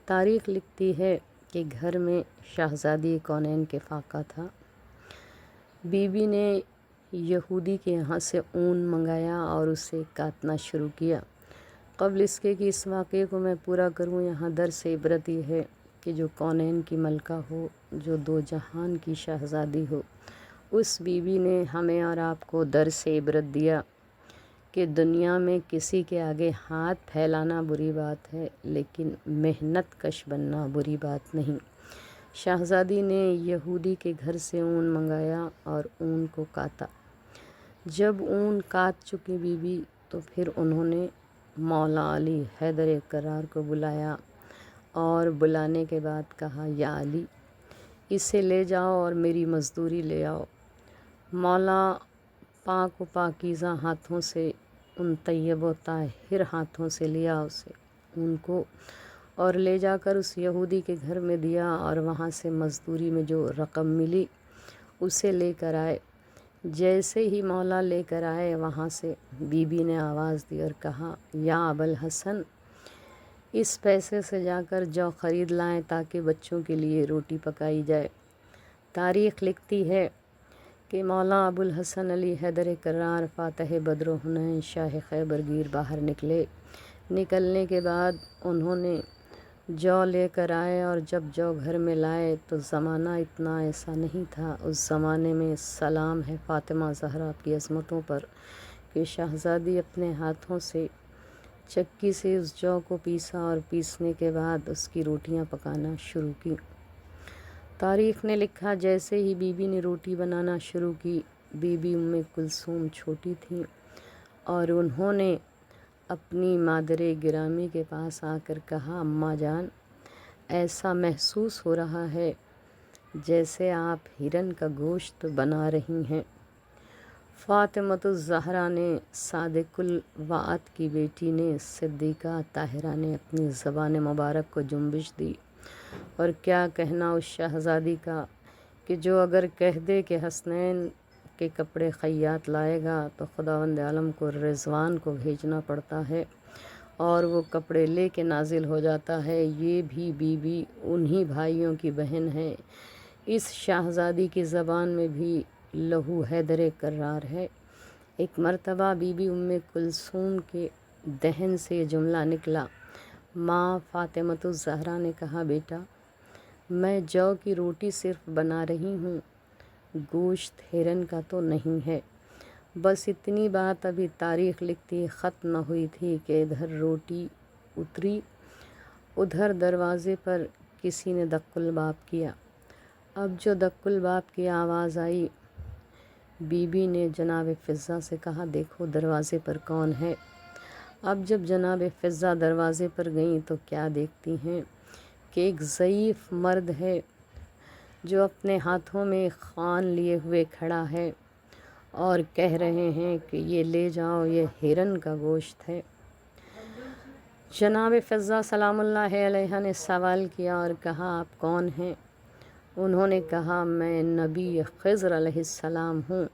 تاریخ لکھتی ہے کہ گھر میں شہزادی کونین کے فاقہ تھا۔ بی بی نے یہودی کے یہاں سے اون منگایا اور اسے کاٹنا شروع کیا۔ قبل اس کے کہ اس واقعے کو میں پورا کروں، یہاں درس عبرت یہ ہے کہ جو کونین کی ملکہ ہو، جو دو جہان کی شہزادی ہو، اس بی بی نے ہمیں اور آپ کو درس عبرت دیا کہ دنیا میں کسی کے آگے ہاتھ پھیلانا بری بات ہے، لیکن محنت کش بننا بری بات نہیں۔ شہزادی نے یہودی کے گھر سے اون منگایا اور اون کو کاتا۔ جب اون کاٹ چکی بی بی تو پھر انہوں نے مولا علی حیدر کرار کو بلایا اور بلانے کے بعد کہا، یا علی، اسے لے جاؤ اور میری مزدوری لے آؤ۔ مولا پاک و پاکیزہ ہاتھوں سے، ان طیب و طاہر ہاتھوں سے لیا اسے، ان کو، اور لے جا کر اس یہودی کے گھر میں دیا اور وہاں سے مزدوری میں جو رقم ملی اسے لے کر آئے۔ جیسے ہی مولا لے کر آئے وہاں سے بی بی نے آواز دی اور کہا، یا ابوالحسن، اس پیسے سے جا کر جو خرید لائیں تاکہ بچوں کے لیے روٹی پکائی جائے۔ تاریخ لکھتی ہے کہ مولا ابوالحسن علی حیدر کرار فاتح بدر و حنین شاہ خیبر گیر باہر نکلے۔ نکلنے کے بعد انہوں نے جو لے کر آئے اور جب جو گھر میں لائے تو زمانہ اتنا ایسا نہیں تھا۔ اس زمانے میں سلام ہے فاطمہ زہرا کی عظمتوں پر کہ شہزادی اپنے ہاتھوں سے چکی سے اس جو کو پیسا اور پیسنے کے بعد اس کی روٹیاں پکانا شروع کی۔ تاریخ نے لکھا جیسے ہی بی بی نے روٹی بنانا شروع کی، بی بی ام کلثوم چھوٹی تھیں اور انہوں نے اپنی مادر گرامی کے پاس آ کر کہا، اماں جان، ایسا محسوس ہو رہا ہے جیسے آپ ہرن کا گوشت بنا رہی ہیں۔ فاطمۃ الزہرا نے، صادق الوعد کی بیٹی نے، صدیقہ طاہرہ نے اپنی زبان مبارک کو جنبش دی، اور کیا کہنا اس شہزادی کا کہ جو اگر کہہ دے کہ حسنین کے کپڑے خیاط لائے گا تو خداوند عالم کو رضوان کو بھیجنا پڑتا ہے اور وہ کپڑے لے کے نازل ہو جاتا ہے۔ یہ بھی بی بی انہی بھائیوں کی بہن ہے۔ اس شہزادی کی زبان میں بھی لہو حیدر کرار ہے۔ ایک مرتبہ بی بی ام کلثوم کے دہن سے یہ جملہ نکلا۔ ماں فاطمۃ الزہرا نے کہا، بیٹا، میں جو کی روٹی صرف بنا رہی ہوں، گوشت ہرن کا تو نہیں ہے۔ بس اتنی بات ابھی تاریخ لکھتی ختم نہ ہوئی تھی کہ ادھر روٹی اتری، ادھر دروازے پر کسی نے دق الباب کیا۔ اب جو دق الباب کی آواز آئی، بی بی نے جناب فضہ سے کہا، دیکھو دروازے پر کون ہے۔ اب جب جناب فضہ دروازے پر گئیں تو کیا دیکھتی ہیں کہ ایک ضعیف مرد ہے جو اپنے ہاتھوں میں ایک خوان لیے ہوئے کھڑا ہے اور کہہ رہے ہیں کہ یہ لے جاؤ، یہ ہرن کا گوشت ہے۔ جناب فضہ سلام اللہ علیہ نے سوال کیا اور کہا، آپ کون ہیں؟ انہوں نے کہا، میں نبی خضر علیہ السلام ہوں۔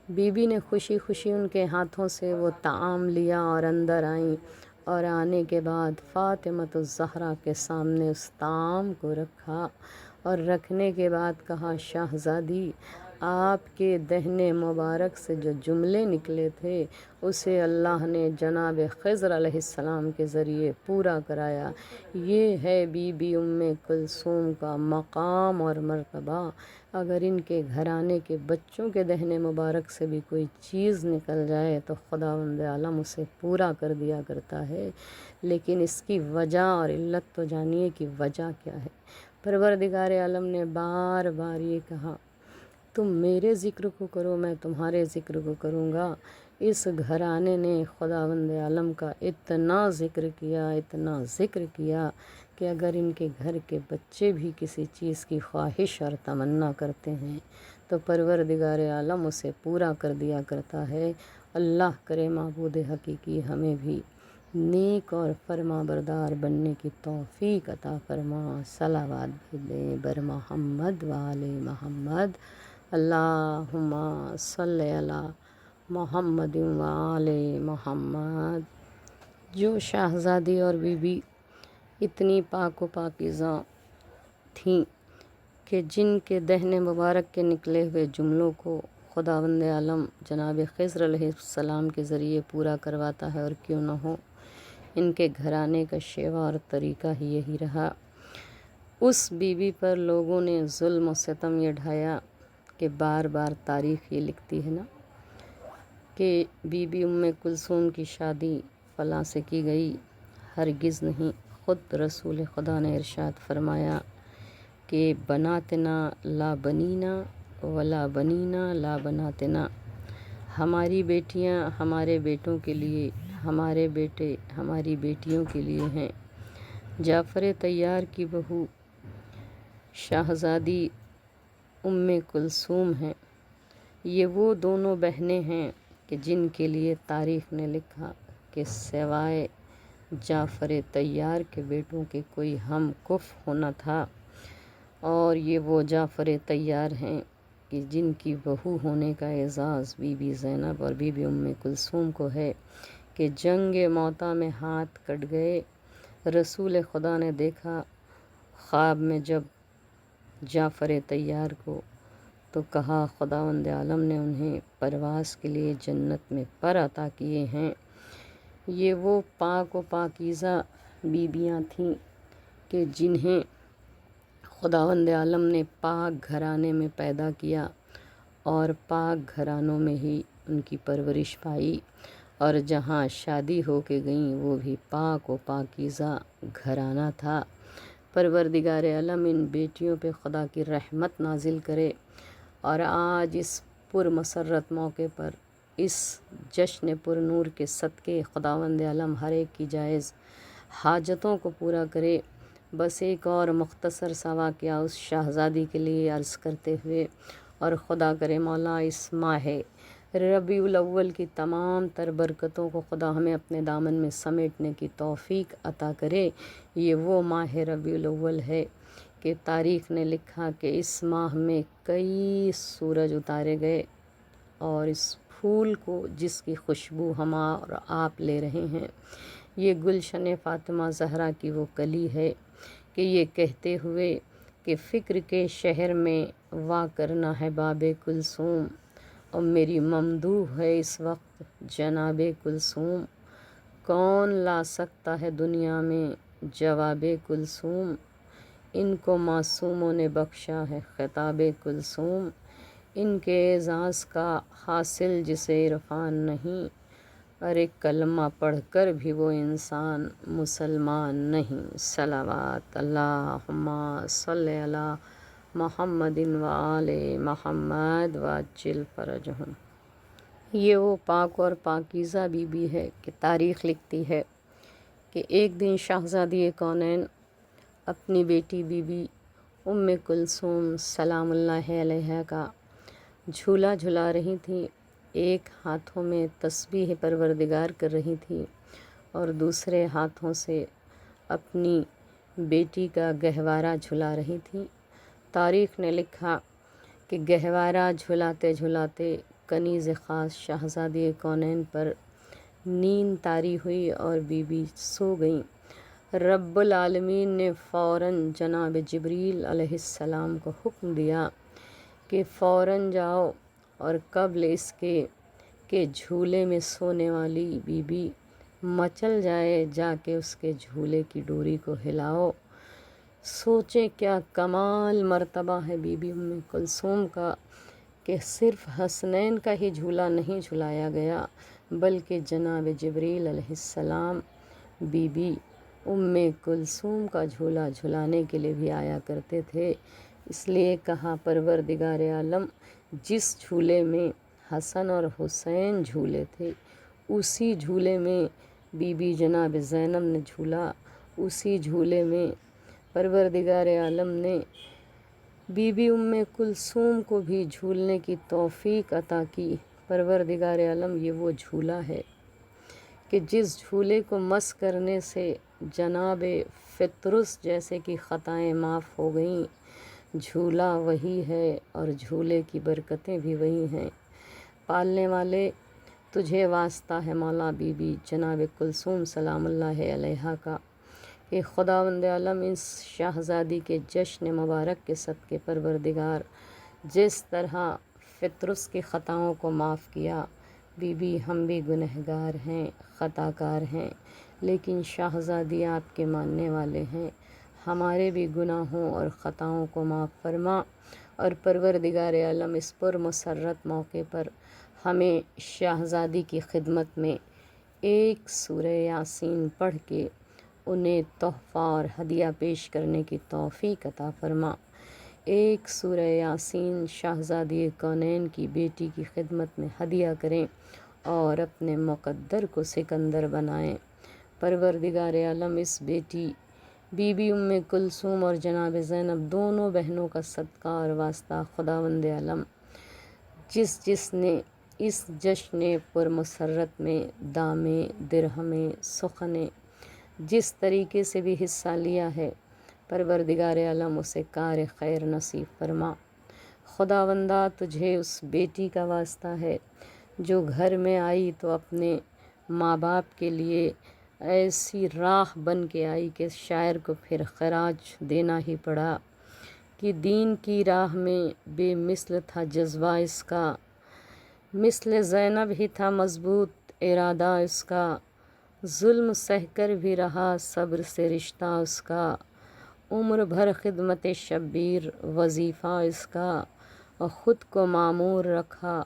بی بی نے خوشی خوشی ان کے ہاتھوں سے وہ طعام لیا اور اندر آئیں، اور آنے کے بعد فاطمۃ الزہرا کے سامنے اس طعام کو رکھا اور رکھنے کے بعد کہا، شہزادی، آپ کے دہنے مبارک سے جو جملے نکلے تھے اسے اللہ نے جناب خضر علیہ السلام کے ذریعے پورا کرایا۔ یہ ہے بی بی ام کلثوم کا مقام اور مرتبہ۔ اگر ان کے گھرانے کے بچوں کے دہنے مبارک سے بھی کوئی چیز نکل جائے تو خداوند عالم اسے پورا کر دیا کرتا ہے۔ لیکن اس کی وجہ اور علت تو جانیے کہ وجہ کیا ہے۔ پروردگار عالم نے بار بار یہ کہا، تم میرے ذکر کو کرو، میں تمہارے ذکر کو کروں گا۔ اس گھرانے نے خداوند عالم کا اتنا ذکر کیا کہ اگر ان کے گھر کے بچے بھی کسی چیز کی خواہش اور تمنا کرتے ہیں تو پروردگار عالم اسے پورا کر دیا کرتا ہے۔ اللہ کرے معبود حقیقی ہمیں بھی نیک اور فرما بردار بننے کی توفیق عطا فرما۔ صلوات بھیجیں بر محمد وآل محمد، اللہم صلی علی محمد وآل محمد۔ جو شاہزادی اور بی بی اتنی پاک و پاکیزہ تھیں کہ جن کے دہن مبارک کے نکلے ہوئے جملوں کو خداوند عالم جناب خضر علیہ السلام کے ذریعے پورا کرواتا ہے، اور کیوں نہ ہو، ان کے گھرانے کا شیوا اور طریقہ ہی یہی رہا۔ اس بی بی پر لوگوں نے ظلم و ستم یہ ڈھایا کہ بار بار تاریخ یہ لکھتی ہے نا کہ بی بی ام کلثوم کی شادی فلاں سے کی گئی، ہرگز نہیں۔ خود رسول خدا نے ارشاد فرمایا کہ بناتنا لا بنینا ولا بنینا لا بناتنا، ہماری بیٹیاں ہمارے بیٹوں کے لیے، ہمارے بیٹے ہماری بیٹیوں کے لیے ہیں۔ جعفر طیار کی بہو شاہزادی ام کلثوم ہیں۔ یہ وہ دونوں بہنیں ہیں کہ جن کے لیے تاریخ نے لکھا کہ سوائے جعفر طیار کے بیٹوں کے کوئی ہم کفو نہ تھا، اور یہ وہ جعفر طیار ہیں کہ جن کی بہو ہونے کا اعزاز بی بی زینب اور بی بی ام کلثوم کو ہے کہ جنگ موتا میں ہاتھ کٹ گئے۔ رسول خدا نے دیکھا خواب میں جب جعفر طیار کو، تو کہا خداوند عالم نے انہیں پرواز کے لیے جنت میں پر عطا کیے ہیں۔ یہ وہ پاک و پاکیزہ بیبیاں تھیں کہ جنہیں خداوند عالم نے پاک گھرانے میں پیدا کیا اور پاک گھرانوں میں ہی ان کی پرورش پائی، اور جہاں شادی ہو کے گئیں وہ بھی پاک و پاکیزہ گھرانہ تھا۔ پروردگار عالم ان بیٹیوں پہ خدا کی رحمت نازل کرے، اور آج اس پر مسرت موقع پر اس جشن پر نور کے صدقے خداوند عالم ہر ایک کی جائز حاجتوں کو پورا کرے۔ بس ایک اور مختصر سا واقعہ اس شاہزادی کے لیے عرض کرتے ہوئے، اور خدا کرے مولا اس ماہ ربیع الاول کی تمام تر برکتوں کو خدا ہمیں اپنے دامن میں سمیٹنے کی توفیق عطا کرے۔ یہ وہ ماہ ربیع الاول ہے کہ تاریخ نے لکھا کہ اس ماہ میں کئی سورج اتارے گئے، اور اس پھول کو جس کی خوشبو ہم اور آپ لے رہے ہیں، یہ گلشن فاطمہ زہرا کی وہ کلی ہے کہ یہ کہتے ہوئے کہ فکر کے شہر میں وا کرنا ہے باب کلثوم، اور میری ممدوح ہے اس وقت جناب کلثوم، کون لا سکتا ہے دنیا میں جواب کلثوم، ان کو معصوموں نے بخشا ہے خطاب کلثوم، ان کے اعزاز کا حاصل جسے عرفان نہیں، اور ایک کلمہ پڑھ کر بھی وہ انسان مسلمان نہیں۔ صلوات اللہم صلی علی محمد وآل محمد وعجل فرجہم۔ یہ وہ پاک اور پاکیزہ بی بی ہے کہ تاریخ لکھتی ہے کہ ایک دن شاہزادی کونین اپنی بیٹی بی بی ام کلثوم سلام اللہ علیہا کا جھولا جھلا رہی تھیں۔ ایک ہاتھوں میں تسبیح پروردگار کر رہی تھی اور دوسرے ہاتھوں سے اپنی بیٹی کا گہوارہ جھلا رہی تھی۔ تاریخ نے لکھا کہ گہوارہ جھلاتے جھلاتے کنیز خاص شاہزادی کونین پر نیند طاری ہوئی اور بی بی سو گئیں۔ رب العالمین نے فوراً جناب جبریل علیہ السلام کو حکم دیا کہ فوراً جاؤ اور قبل اس کے کہ جھولے میں سونے والی بی بی مچل جائے، جا کے اس کے جھولے کی ڈوری کو ہلاؤ۔ سوچیں کیا کمال مرتبہ ہے بی بی ام کلثوم کا کہ صرف حسنین کا ہی جھولا نہیں جھلایا گیا، بلکہ جناب جبریل علیہ السلام بی بی ام کلثوم کا جھولا جھلانے کے لیے بھی آیا کرتے تھے۔ اس لیے کہا پروردگار عالم جس جھولے میں حسن اور حسین جھولے تھے، اسی جھولے میں بی بی جناب زینب نے جھولا، اسی جھولے میں پروردگار عالم نے بی بی ام کلثوم کو بھی جھولنے کی توفیق عطا کی۔ پروردگار عالم یہ وہ جھولا ہے کہ جس جھولے کو مس کرنے سے جناب فطرس جیسے کہ خطائیں معاف ہو گئیں، جھولا وہی ہے اور جھولے کی برکتیں بھی وہی ہیں۔ پالنے والے تجھے واسطہ ہے مولا بی بی جناب کلثوم سلام اللہ علیہا کا کہ خداوند عالم اس شہزادی کے جشن مبارک کے صدقے پروردگار جس طرح فطرس کی خطاؤں کو معاف کیا، بی بی ہم بھی گنہگار ہیں، خطا کار ہیں، لیکن شہزادی آپ کے ماننے والے ہیں، ہمارے بھی گناہوں اور خطاؤں کو معاف فرما۔ اور پروردگار عالم اس پر مسرت موقع پر ہمیں شہزادی کی خدمت میں ایک سورہ یاسین پڑھ کے انہیں تحفہ اور ہدیہ پیش کرنے کی توفیق عطا فرما۔ ایک سورہ یاسین شہزادی کونین کی بیٹی کی خدمت میں ہدیہ کریں اور اپنے مقدر کو سکندر بنائیں۔ پروردگار عالم اس بیٹی بی بی ام کلثوم اور جناب زینب دونوں بہنوں کا صدقہ اور واسطہ خداوند عالم جس نے اس جشن پر مسرت میں دامیں، درہمیں، سخنیں جس طریقے سے بھی حصہ لیا ہے، پروردگار عالم اسے کار خیر نصیب فرما۔ خداوندہ تجھے اس بیٹی کا واسطہ ہے جو گھر میں آئی تو اپنے ماں باپ کے لیے ایسی راہ بن کے آئی کہ شاعر کو پھر خراج دینا ہی پڑا کہ دین کی راہ میں بے مثل تھا جذبہ اس کا، مثل زینب ہی تھا مضبوط ارادہ اس کا، ظلم سہ کر بھی رہا صبر سے رشتہ اس کا، عمر بھر خدمت شبیر وظیفہ اس کا، اور خود کو معمور رکھا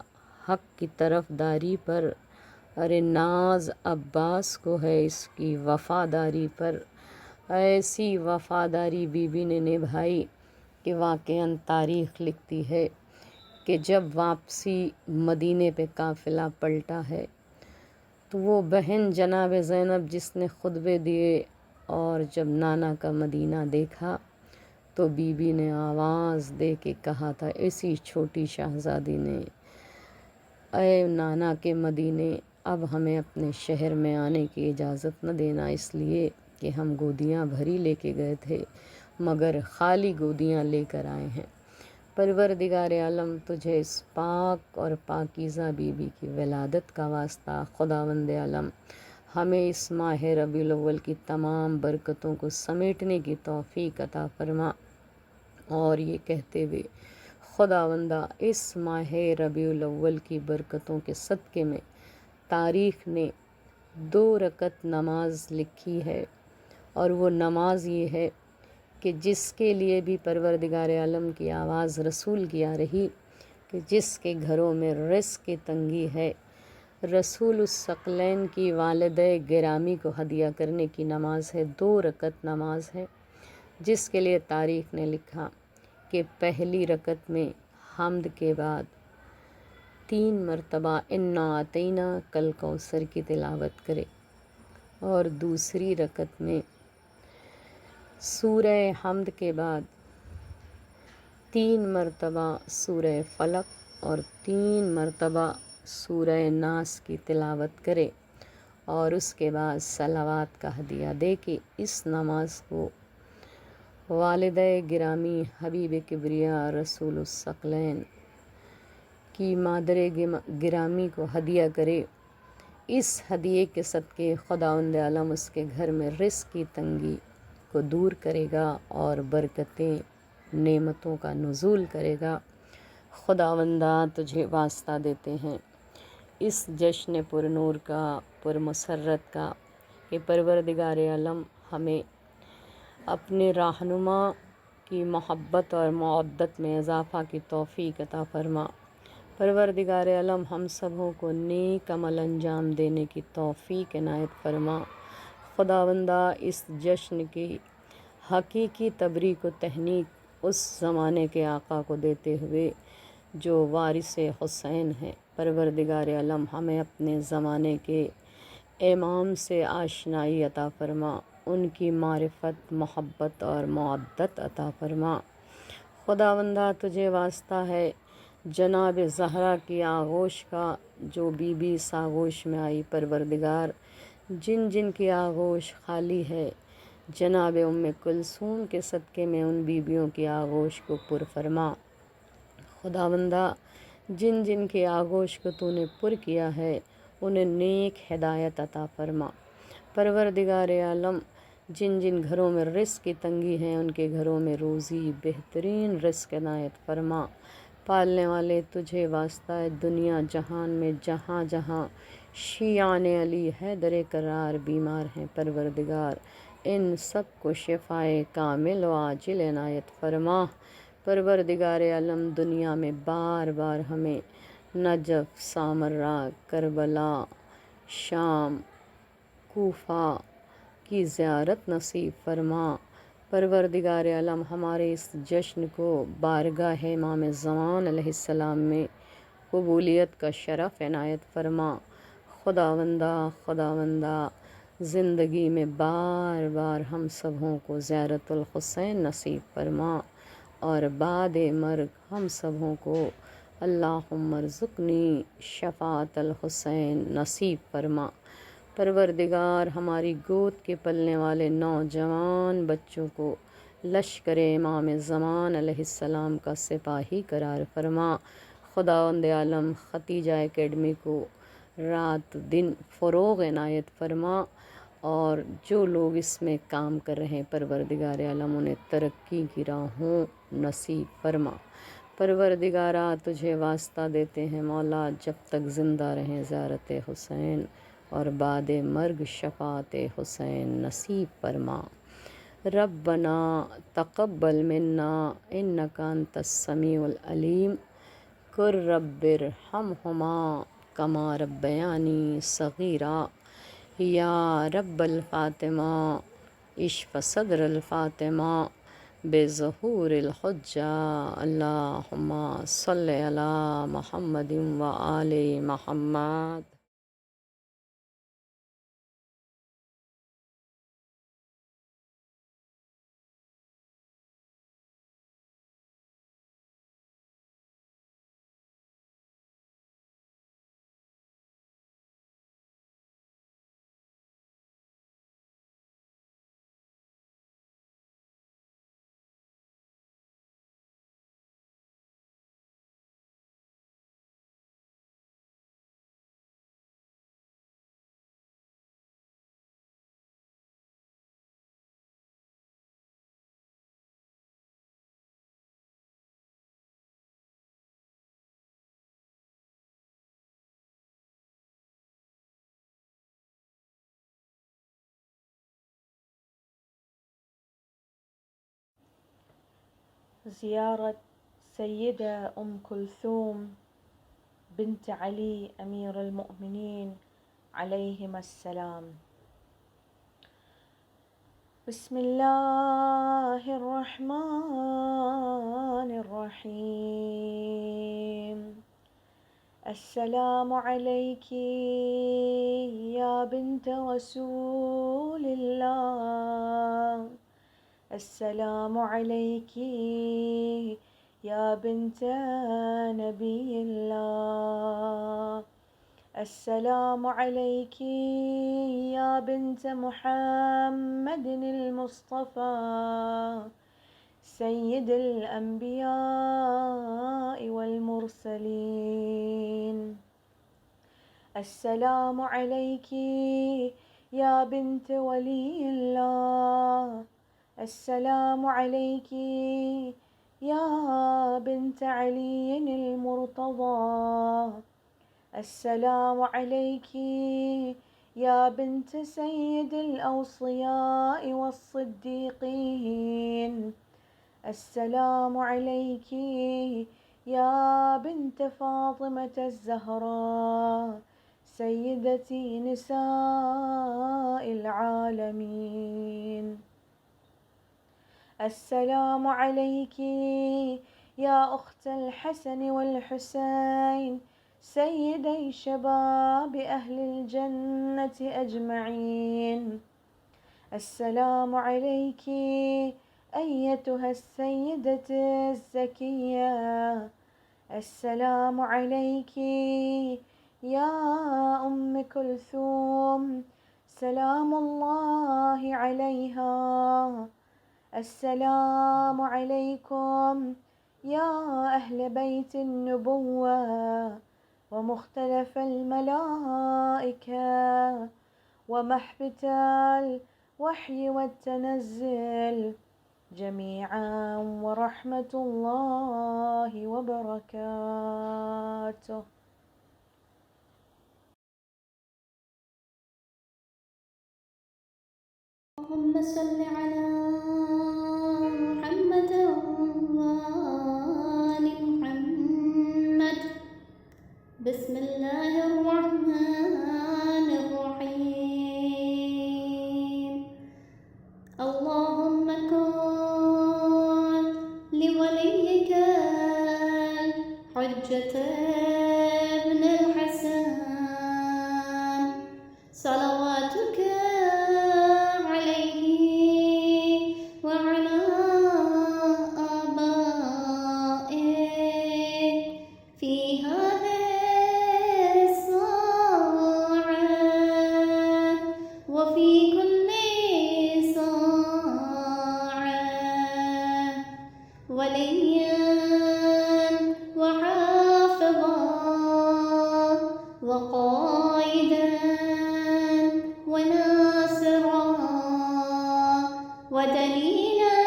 حق کی طرف داری پر، ارے ناز عباس کو ہے اس کی وفاداری پر۔ ایسی وفاداری بی بی نے نبھائی کہ واقعاً تاریخ لکھتی ہے کہ جب واپسی مدینے پہ قافلہ پلٹا ہے تو وہ بہن جناب زینب جس نے خطبے دیے اور جب نانا کا مدینہ دیکھا تو بی بی نے آواز دے کے کہا تھا، اسی چھوٹی شہزادی نے، اے نانا کے مدینے اب ہمیں اپنے شہر میں آنے کی اجازت نہ دینا، اس لیے کہ ہم گودیاں بھری لے کے گئے تھے مگر خالی گودیاں لے کر آئے ہیں۔ پروردگار عالم تجھے اس پاک اور پاکیزہ بی بی کی ولادت کا واسطہ خداوند عالم ہمیں اس ماہ ربیع الاول کی تمام برکتوں کو سمیٹنے کی توفیق عطا فرما۔ اور یہ کہتے ہوئے خداوندہ اس ماہ ربیع الاول کی برکتوں کے صدقے میں تاریخ نے 2 رکعت نماز لکھی ہے، اور وہ نماز یہ ہے کہ جس کے لیے بھی پروردگار عالم کی آواز رسول کی آ رہی کہ جس کے گھروں میں رزق کی تنگی ہے، رسول الثقلین کی والدہ گرامی کو ہدیہ کرنے کی نماز ہے، 2 رکعت نماز ہے، جس کے لیے تاریخ نے لکھا کہ پہلی رکعت میں حمد کے بعد 3 مرتبہ انا اعطینٰ کل کوثر کی تلاوت کرے، اور دوسری رکعت میں سورہ حمد کے بعد 3 مرتبہ سورہ فلق اور 3 مرتبہ سورہ ناس کی تلاوت کرے، اور اس کے بعد صلوات کا ہدیہ دے کے اس نماز کو والدہ گرامی حبیب کبریا رسول الثقلین کی مادر گرامی کو ہدیہ کرے۔ اس ہدیے کے صدقے خداوند عالم اس کے گھر میں رزق کی تنگی کو دور کرے گا اور برکتیں نعمتوں کا نزول کرے گا۔ خداوندہ تجھے واسطہ دیتے ہیں اس جشن پر نور کا، پر مسرت کا، کہ پروردگار عالم ہمیں اپنے رہنما کی محبت اور مودت میں اضافہ کی توفیق عطا فرما۔ پروردگار عالم ہم سبوں کو نیک عمل انجام دینے کی توفیق عنایت فرما۔ خداوندہ اس جشن کی حقیقی تبریک و تہنیک اس زمانے کے آقا کو دیتے ہوئے جو وارث حسین ہیں۔ پروردگار عالم ہمیں اپنے زمانے کے امام سے آشنائی عطا فرما، ان کی معرفت، محبت اور مودت عطا فرما۔ خداوندہ تجھے واسطہ ہے جناب زہرا کی آغوش کا، جو بی بی اس آغوش میں آئی۔ پروردگار جن جن کی آغوش خالی ہے، جناب ام کلثوم کے صدقے میں ان بیویوں کی آغوش کو پر فرما۔ خداوندہ جن جن کی آغوش کو تو نے پر کیا ہے، انہیں نیک ہدایت عطا فرما۔ پروردگار عالم جن جن گھروں میں رزق کی تنگی ہے، ان کے گھروں میں روزی بہترین رزق عنایت فرما۔ پالنے والے تجھے واسطہ ہے دنیا جہان میں جہاں جہاں شیعان علی حیدر کرار بیمار ہیں، پروردگار ان سب کو شفائے کامل و عاجل عنایت فرما۔ پروردگار عالم دنیا میں بار بار ہمیں نجف، سامرا، کربلا، شام، کوفہ کی زیارت نصیب فرما۔ پروردگار عالم ہمارے اس جشن کو بارگاہ امام زمان علیہ السلام میں قبولیت کا شرف عنایت فرما۔ خداوندہ زندگی میں بار بار ہم سبوں کو زیارت الحسین نصیب فرما، اور بعد مرگ ہم سبوں کو اللہم ارزقنی شفاعت الحسین نصیب فرما۔ پروردگار ہماری گود کے پلنے والے نوجوان بچوں کو لشکر امام زمان علیہ السلام کا سپاہی قرار فرما۔ خداوند عالم ختیجہ اکیڈمی کو رات دن فروغ عنایت فرما، اور جو لوگ اس میں کام کر رہے ہیں پروردگار عالم انہیں ترقی کی راہوں نصیب فرما۔ پروردگارا تجھے واسطہ دیتے ہیں مولا، جب تک زندہ رہیں زیارت حسین، اور بعد مرگ شفاعت حسین نصیب فرما۔ ربنا تقبل منا انک انت السمیع العلیم، قل رب ارحمہما کما ربیانی صغیرا۔ یا رب الفاطمہ اشف صدر الفاطمہ بظہور الحجہ، اللہم صلی علی محمد و آل محمد۔ زيارة سيدة أم كلثوم بنت علي أمير المؤمنين عليهما السلام. بسم الله الرحمن الرحيم. السلام عليك يا بنت رسول الله، السلام عليك يا بنت نبي الله، السلام عليك يا بنت محمد المصطفى سيد الأنبياء والمرسلين، السلام عليك يا بنت ولي الله، السلام عليك يا بنت علي المرتضى السلام عليك يا بنت سيد الأوصياء والصديقين السلام عليك يا بنت فاطمة الزهراء سيدتي نساء العالمين السلام عليك يا أخت الحسن والحسين سيدي شباب أهل الجنة أجمعين السلام عليك أيتها السيدة الزكية السلام عليك يا أم كلثوم سلام الله عليها السلام عليكم يا أهل بيت النبوة ومختلف الملائكة ومحبة الوحي والتنزل جميعا ورحمة الله وبركاته. اللهم صل على محمد وآل محمد. بسم الله الرحمن الرحيم. اللهم كن لوليك الحجة ابن الحسن صلواتك عليه وعلى آبائه في هذه الساعة وفي كل ساعة وليا وحافظا وقائدا وناصرا ودليلا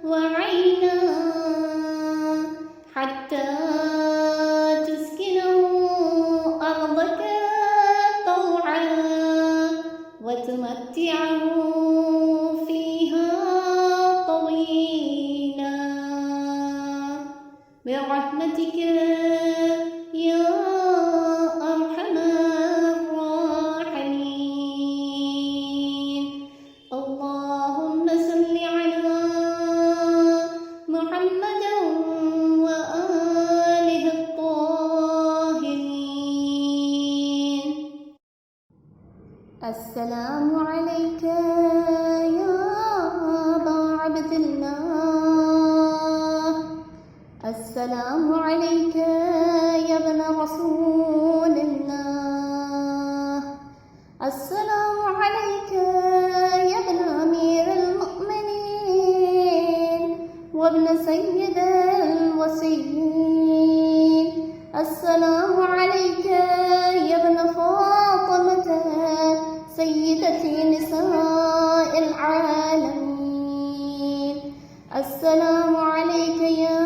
وعينا حتى تسكنه أرضك طوعا وتمتعه فيها طويلا برحمتك يا أرحم الراحمين. اللهم صل على محمد وآله الطاهرين. السلام عليك يا أبا عبد الله. السلام عليك يا ابن رسول الله. السلام عليك يا ابن أمير المؤمنين وابن سيد الوصيين. السلام عليك يا ابن فاطمة سيدتي نساء العالمين. السلام عليك يا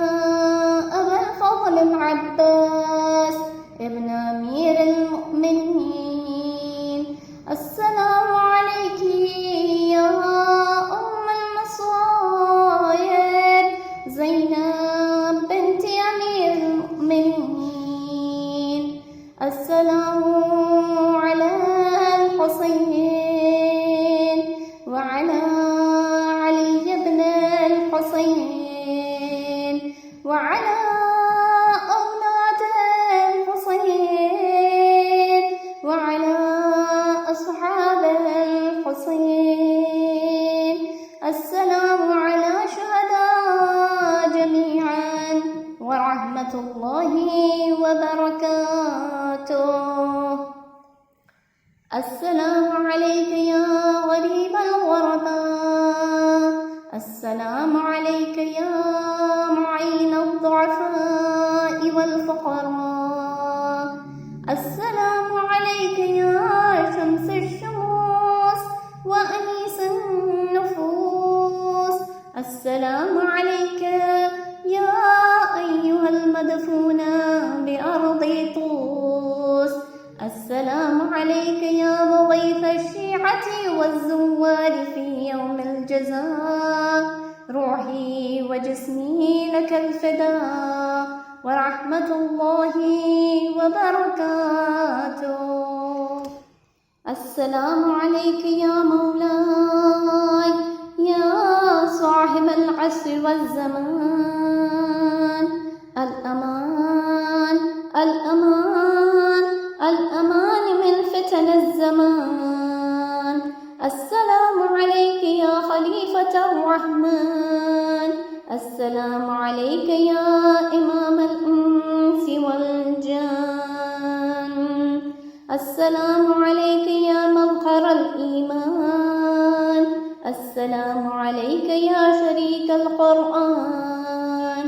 أبا الفضل العباس ابن أمير المؤمنين. السلام عليك يا أم المصائب زينب بنت أمير المؤمنين. السلام على الحسين وعلى علي بن الحسين وعلى أولاد الحسين وعلى أصحاب الحسين. السلام على شهداء جميعا ورحمة الله وبركاته. السلام عليك يا غريب الغرباء. السلام عليك يا معين الضعفاء والفقراء. السلام عليك يا شمس الشموس وأنيس النفوس. السلام عليك يا أيها المدفون بأرض طوس. السلام عليك يا مغيث الشيعة والزوار في يوم الجزاء. روحي وجسمي لك الفداء ورحمة الله وبركاته. السلام عليك يا مولاي يا صاحب العصر والزمان. الأمان الأمان الأمان من فتن الزمان. السلام عليك يا خليفة الرحمن. السلام عليك يا إمام الإنس والجان. السلام عليك يا مظهر الإيمان. السلام عليك يا شريك القرآن.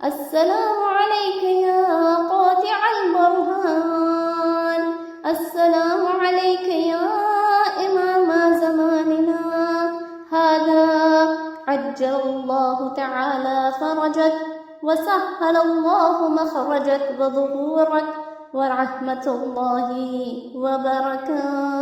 السلام عليك يا قاطع البرهان. السلام عليك يا إمام زماننا هذا. عجل الله تعالى فرجك وسهل الله مخرجك وظهورك ورحمة الله وبركاته.